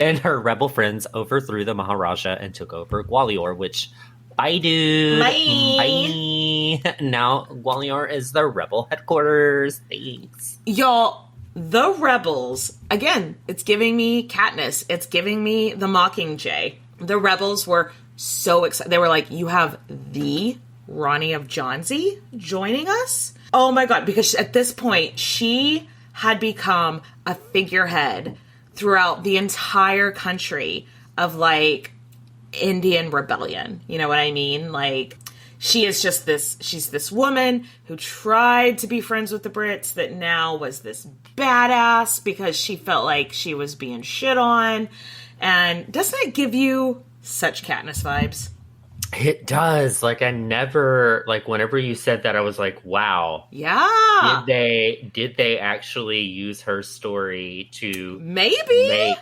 [SPEAKER 5] And her rebel friends overthrew the Maharaja and took over Gwalior, which... Bye, dude. Bye. Now, Gwalior is the rebel headquarters. Thanks.
[SPEAKER 4] Y'all, the rebels, again, it's giving me Katniss. It's giving me the Mockingjay. The rebels were so excited. They were like, you have the Rani of Jhansi joining us? Oh my God. Because at this point, she had become a figurehead throughout the entire country of like, Indian rebellion. You know what I mean? Like, she's this woman who tried to be friends with the Brits that now was this badass because she felt like she was being shit on. And doesn't it give you such Katniss vibes?
[SPEAKER 5] It does. Like, whenever you said that, I was like, wow.
[SPEAKER 4] Yeah.
[SPEAKER 5] Did they actually use her story to
[SPEAKER 4] maybe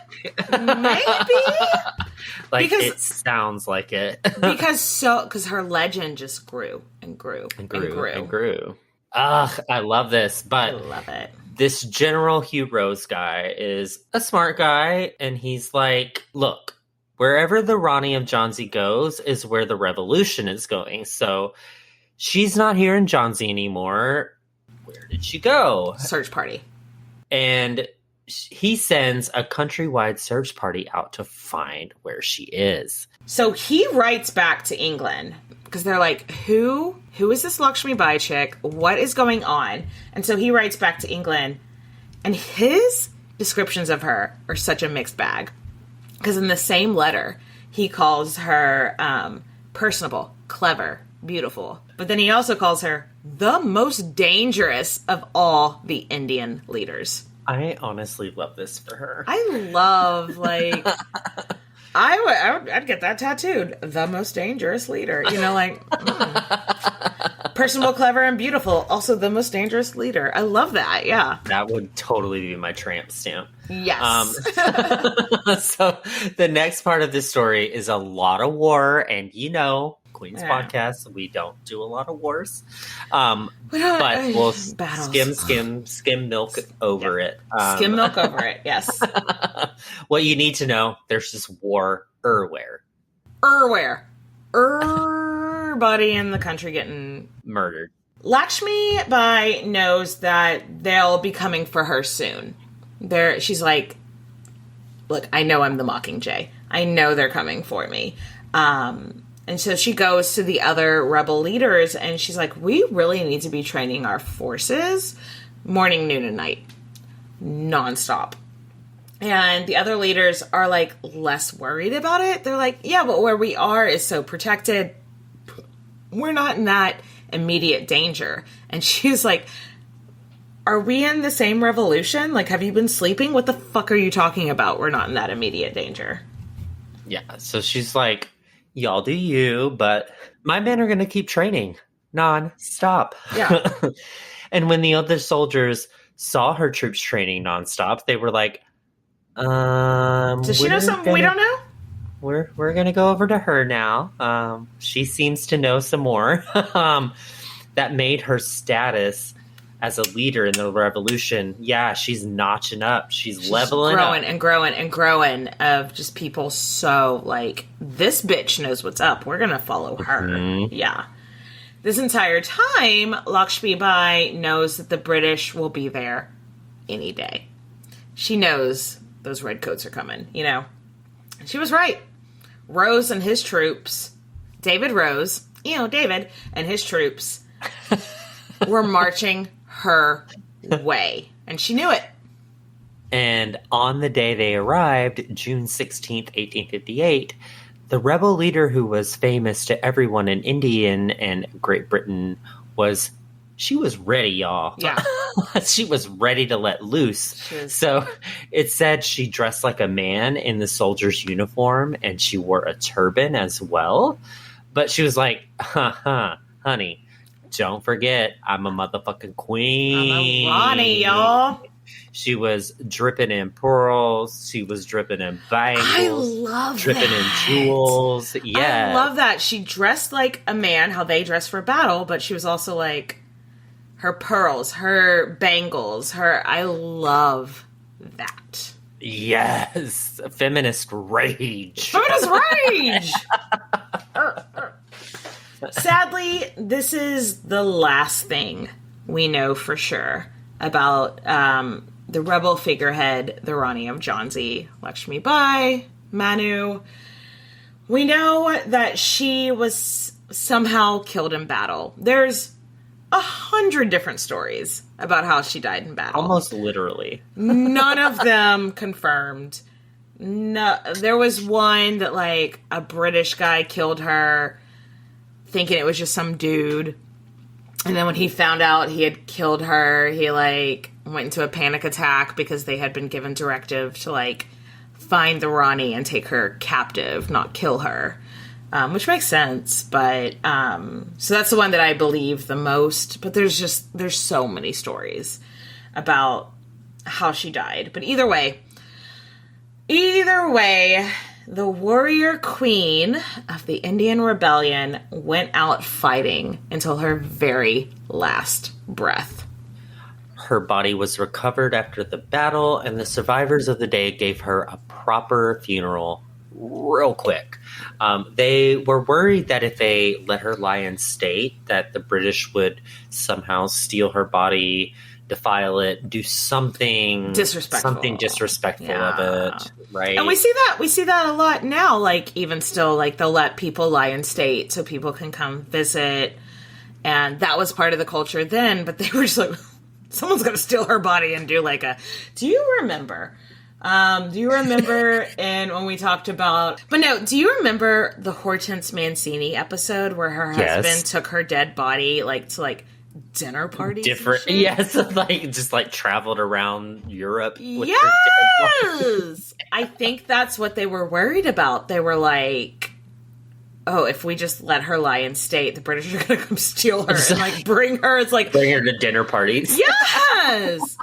[SPEAKER 5] like, because, it sounds like it.
[SPEAKER 4] because her legend just grew and grew and grew.
[SPEAKER 5] Ugh, I love this, but
[SPEAKER 4] I love it.
[SPEAKER 5] This General Hugh Rose guy is a smart guy, and he's like, look, wherever the Rani of Jhansi goes is where the revolution is going. So she's not here in Jhansi anymore. Where did she go?
[SPEAKER 4] Search party.
[SPEAKER 5] And he sends a countrywide search party out to find where she is.
[SPEAKER 4] So he writes back to England because they're like, who is this Lakshmi Bai chick? What is going on? And so he writes back to England, and his descriptions of her are such a mixed bag. Because in the same letter, he calls her personable, clever, beautiful. But then he also calls her the most dangerous of all the Indian leaders.
[SPEAKER 5] I honestly love this for her.
[SPEAKER 4] I love, like... I'd get that tattooed. The most dangerous leader. You know, like... Personable, clever, and beautiful. Also the most dangerous leader. I love that, yeah.
[SPEAKER 5] That would totally be my tramp stamp.
[SPEAKER 4] Yes.
[SPEAKER 5] So the next part of this story is a lot of war, and Queen's podcast, we don't do a lot of wars. But we'll skim milk over it.
[SPEAKER 4] Skim milk over it, yes.
[SPEAKER 5] What you need to know, there's just war everywhere.
[SPEAKER 4] Everybody in the country getting
[SPEAKER 5] murdered.
[SPEAKER 4] Lakshmi Bai knows that they'll be coming for her soon. She's like, look, I know I'm the Mockingjay. I know they're coming for me. And so she goes to the other rebel leaders and she's like, we really need to be training our forces morning, noon, and night. Nonstop. And the other leaders are like less worried about it. They're like, yeah, but where we are is so protected. We're not in that immediate danger. And she's like, are we in the same revolution? Like, have you been sleeping? What the fuck are you talking about? We're not in that immediate danger.
[SPEAKER 5] Yeah, so she's like, y'all do you, but my men are going to keep training non-stop.
[SPEAKER 4] Yeah.
[SPEAKER 5] And when the other soldiers saw her troops training non-stop, they were like,
[SPEAKER 4] does she know something we don't know?
[SPEAKER 5] We're going to go over to her now. She seems to know some more. That made her status as a leader in the revolution. Yeah, she's notching up. She's leveling
[SPEAKER 4] growing
[SPEAKER 5] up.
[SPEAKER 4] and growing and growing of just people so like, this bitch knows what's up. We're going to follow her. Mm-hmm. Yeah. This entire time, Lakshmibai knows that the British will be there any day. She knows those redcoats are coming, you know. She was right. Rose and his troops, David Rose, David and his troops were marching her way. And she knew it.
[SPEAKER 5] And on the day they arrived, June 16th, 1858, the rebel leader who was famous to everyone in India and Great Britain she was ready, y'all.
[SPEAKER 4] Yeah.
[SPEAKER 5] She was ready to let loose. So it said she dressed like a man in the soldier's uniform and she wore a turban as well. But she was like, honey, don't forget, I'm a motherfucking queen.
[SPEAKER 4] I'm a Rani, y'all.
[SPEAKER 5] She was dripping in pearls. She was dripping in bangles.
[SPEAKER 4] I love
[SPEAKER 5] dripping
[SPEAKER 4] that.
[SPEAKER 5] in jewels. Yeah.
[SPEAKER 4] I love that. She dressed like a man, how they dress for battle, but she was also like her pearls, her bangles, I love that.
[SPEAKER 5] Yes. Feminist rage.
[SPEAKER 4] Feminist rage! Sadly, this is the last thing we know for sure about the rebel figurehead, the Rani of Jhansi, Lakshmibai, Manu. We know that she was somehow killed in battle. There's 100 different stories about how she died in battle.
[SPEAKER 5] Almost literally.
[SPEAKER 4] None of them confirmed. No, there was one that like a British guy killed her, thinking it was just some dude. And then when he found out he had killed her, he like went into a panic attack because they had been given directive to like find the Rani and take her captive, not kill her. Which makes sense, but so that's the one that I believe the most. But there's so many stories about how she died. But either way, the warrior queen of the Indian Rebellion went out fighting until her very last breath.
[SPEAKER 5] Her body was recovered after the battle, and the survivors of the day gave her a proper funeral real quick. They were worried that if they let her lie in state, that the British would somehow steal her body, defile it, do something disrespectful of it, right?
[SPEAKER 4] And we see that a lot now. Like even still, like they'll let people lie in state so people can come visit, and that was part of the culture then. But they were just like, someone's going to steal her body and do like a. Do you remember? And when we talked about, but no, do you remember the Hortense Mancini episode where her husband took her dead body like to like dinner parties?
[SPEAKER 5] Yes, like just like traveled around Europe. With
[SPEAKER 4] Yes, I think that's what they were worried about. They were like, oh, if we just let her lie in state, the British are going to come steal her and like bring her. It's like
[SPEAKER 5] bring her to dinner parties.
[SPEAKER 4] Yes.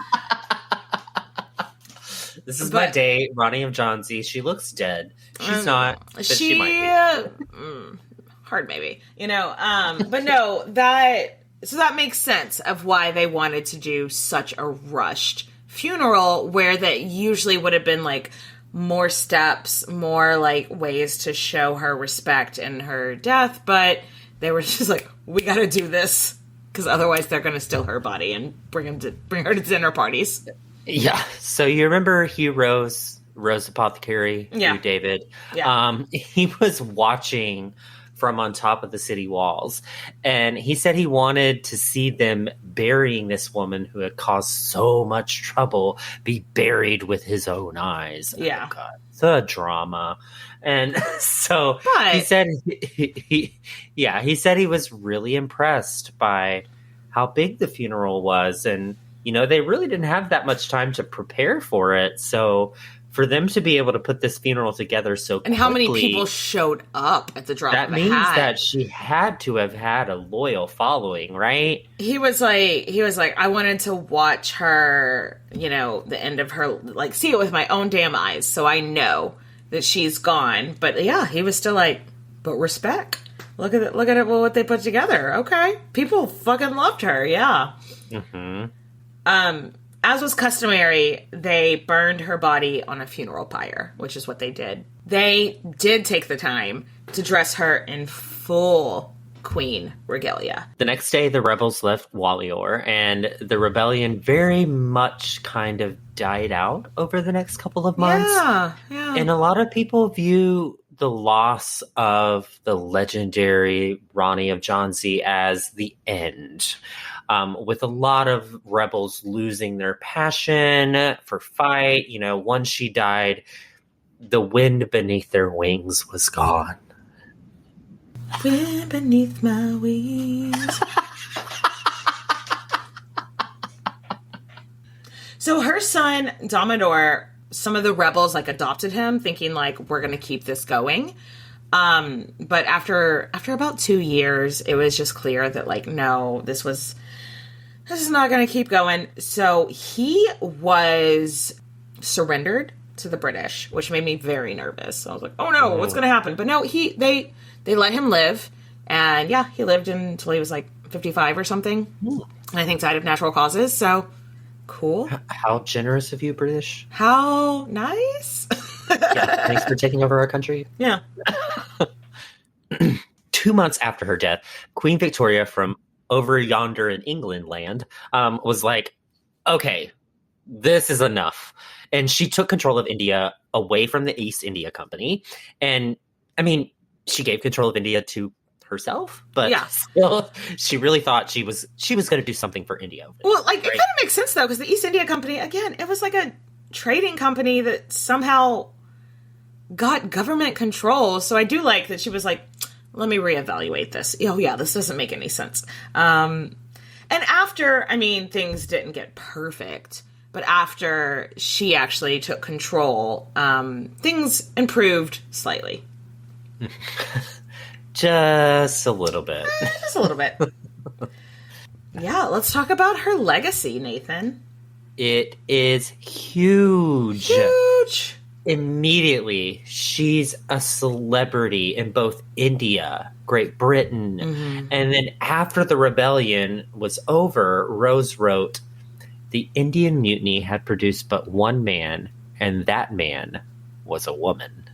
[SPEAKER 5] This is my date, Rani of Jhansi. She looks dead. She's not. But she might be.
[SPEAKER 4] Hard maybe. But no, that makes sense of why they wanted to do such a rushed funeral, where that usually would have been like more steps, more like ways to show her respect in her death. But they were just like, we got to do this because otherwise they're going to steal her body and bring her to dinner parties.
[SPEAKER 5] Yeah. So you remember Hugh Rose Rose Apothecary,
[SPEAKER 4] Yeah.
[SPEAKER 5] you, David.
[SPEAKER 4] Yeah.
[SPEAKER 5] He was watching from on top of the city walls, and he said he wanted to see them burying this woman who had caused so much trouble be buried with his own eyes.
[SPEAKER 4] Yeah.
[SPEAKER 5] Oh, God. The drama. And so
[SPEAKER 4] But-
[SPEAKER 5] he said he said he was really impressed by how big the funeral was, and they really didn't have that much time to prepare for it. So for them to be able to put this funeral together so
[SPEAKER 4] And how many people showed up at the drop
[SPEAKER 5] that
[SPEAKER 4] of a
[SPEAKER 5] means
[SPEAKER 4] hat?
[SPEAKER 5] that she had to have had a loyal following, right?
[SPEAKER 4] He was like, I wanted to watch her, the end of her, like, see it with my own damn eyes, so I know that she's gone. But yeah, he was still like, but respect. Look at it, what they put together. Okay, people fucking loved her. Yeah.
[SPEAKER 5] Mm-hmm.
[SPEAKER 4] As was customary, they burned her body on a funeral pyre, which is what they did. They did take the time to dress her in full queen regalia.
[SPEAKER 5] The next day, the rebels left Walior, and the rebellion very much kind of died out over the next couple of months.
[SPEAKER 4] Yeah.
[SPEAKER 5] And a lot of people view the loss of the legendary Rani of Jhansi as the end. With a lot of rebels losing their passion for fight. Once she died, the wind beneath their wings was gone.
[SPEAKER 4] Wind beneath my wings. So her son, Damodar, some of the rebels adopted him, thinking we're going to keep this going. But after about 2 years, it was just clear that no, this is not going to keep going. So he was surrendered to the British, which made me very nervous. So I was like, oh no, what's going to happen? But no, they let him live. And yeah, he lived until he was 55 or something. And I think died of natural causes. So cool.
[SPEAKER 5] How generous of you, British.
[SPEAKER 4] How nice.
[SPEAKER 5] Yeah, thanks for taking over our country.
[SPEAKER 4] Yeah.
[SPEAKER 5] 2 months after her death, Queen Victoria from over yonder in England land was like, okay, this is enough. And she took control of India away from the East India Company. And I mean, she gave control of India to herself, but still, she really thought she was going to do something for India.
[SPEAKER 4] Well, it kind of makes sense though, because the East India Company, again, it was a trading company that somehow got government control. So I do like that she was like, let me reevaluate this. Oh yeah, this doesn't make any sense. And after, things didn't get perfect, but after she actually took control, things improved slightly.
[SPEAKER 5] Just a little bit.
[SPEAKER 4] Just a little bit. Yeah, let's talk about her legacy, Nathan.
[SPEAKER 5] It is huge.
[SPEAKER 4] Huge.
[SPEAKER 5] Immediately, she's a celebrity in both India, Great Britain, and then after the rebellion was over, Rose wrote, "The Indian Mutiny had produced but one man, and that man was a woman."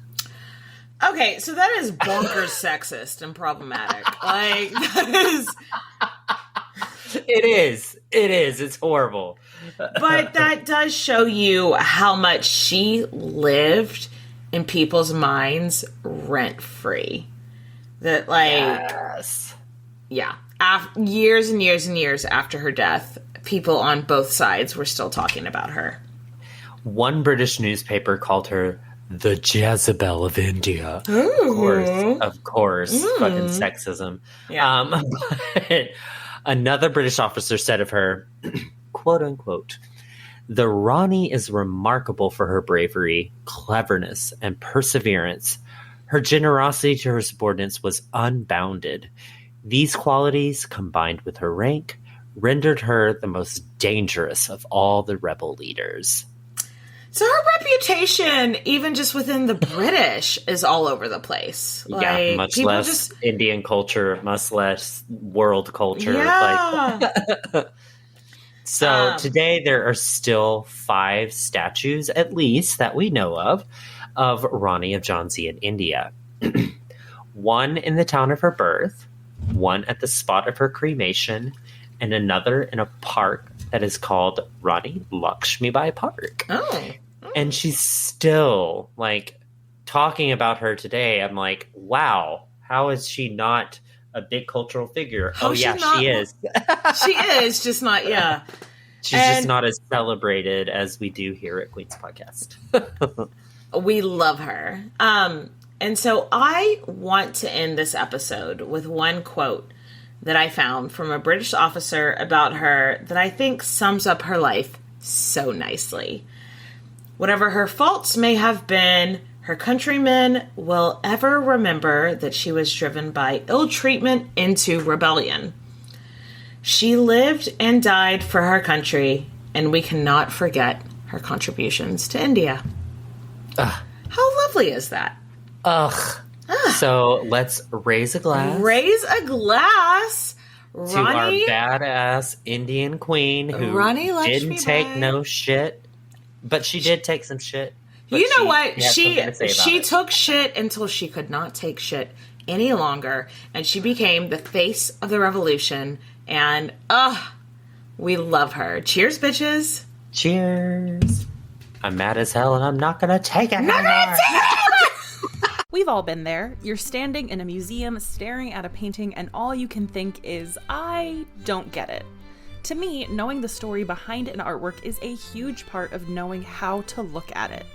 [SPEAKER 4] Okay, so that is bonkers sexist and problematic. That is...
[SPEAKER 5] It is. It's horrible.
[SPEAKER 4] But that does show you how much she lived in people's minds rent-free. That,
[SPEAKER 5] yes.
[SPEAKER 4] Yeah. Years and years and years after her death, people on both sides were still talking about her.
[SPEAKER 5] One British newspaper called her the Jezebel of India.
[SPEAKER 4] Ooh.
[SPEAKER 5] Of course. Fucking sexism.
[SPEAKER 4] Yeah.
[SPEAKER 5] But another British officer said of her, quote unquote, "The Rani is remarkable for her bravery, cleverness, and perseverance. Her generosity to her subordinates was unbounded. These qualities, combined with her rank, rendered her the most dangerous of all the rebel leaders."
[SPEAKER 4] So her reputation, even just within the British, is all over the place.
[SPEAKER 5] Yeah, much less Indian culture, much less world culture.
[SPEAKER 4] Yeah.
[SPEAKER 5] So today there are still 5 statues, at least, that we know of Rani of Jhansi in India. One in the town of her birth, one at the spot of her cremation, and another in a park that is called Rani Lakshmibai Park.
[SPEAKER 4] Oh.
[SPEAKER 5] And she's still like talking about her today. I'm like, wow, how is she not a big cultural figure? She is.
[SPEAKER 4] She is, just not, yeah.
[SPEAKER 5] She's just not as celebrated as we do here at Queen's Podcast.
[SPEAKER 4] We love her. And so I want to end this episode with one quote that I found from a British officer about her that I think sums up her life so nicely. Whatever her faults may have been, her countrymen will ever remember that she was driven by ill treatment into rebellion. She lived and died for her country, and we cannot forget her contributions to India. How lovely is that?
[SPEAKER 5] So let's raise a glass.
[SPEAKER 4] Raise a glass.
[SPEAKER 5] To our badass Indian queen who
[SPEAKER 4] Rani Lakshmibai
[SPEAKER 5] didn't take no shit. But she did take some shit.
[SPEAKER 4] You know what? She took shit until she could not take shit any longer. And she became the face of the revolution. And, we love her. Cheers, bitches.
[SPEAKER 5] Cheers. I'm mad as hell and I'm not going to take it anymore.
[SPEAKER 14] We've all been there. You're standing in a museum staring at a painting and all you can think is, I don't get it. To me, knowing the story behind an artwork is a huge part of knowing how to look at it.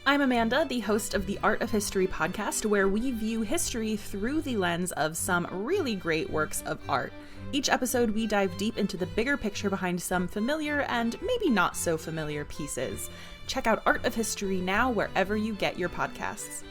[SPEAKER 14] I'm Amanda, the host of the Art of History podcast, where we view history through the lens of some really great works of art. Each episode, we dive deep into the bigger picture behind some familiar and maybe not so familiar pieces. Check out Art of History now wherever you get your podcasts.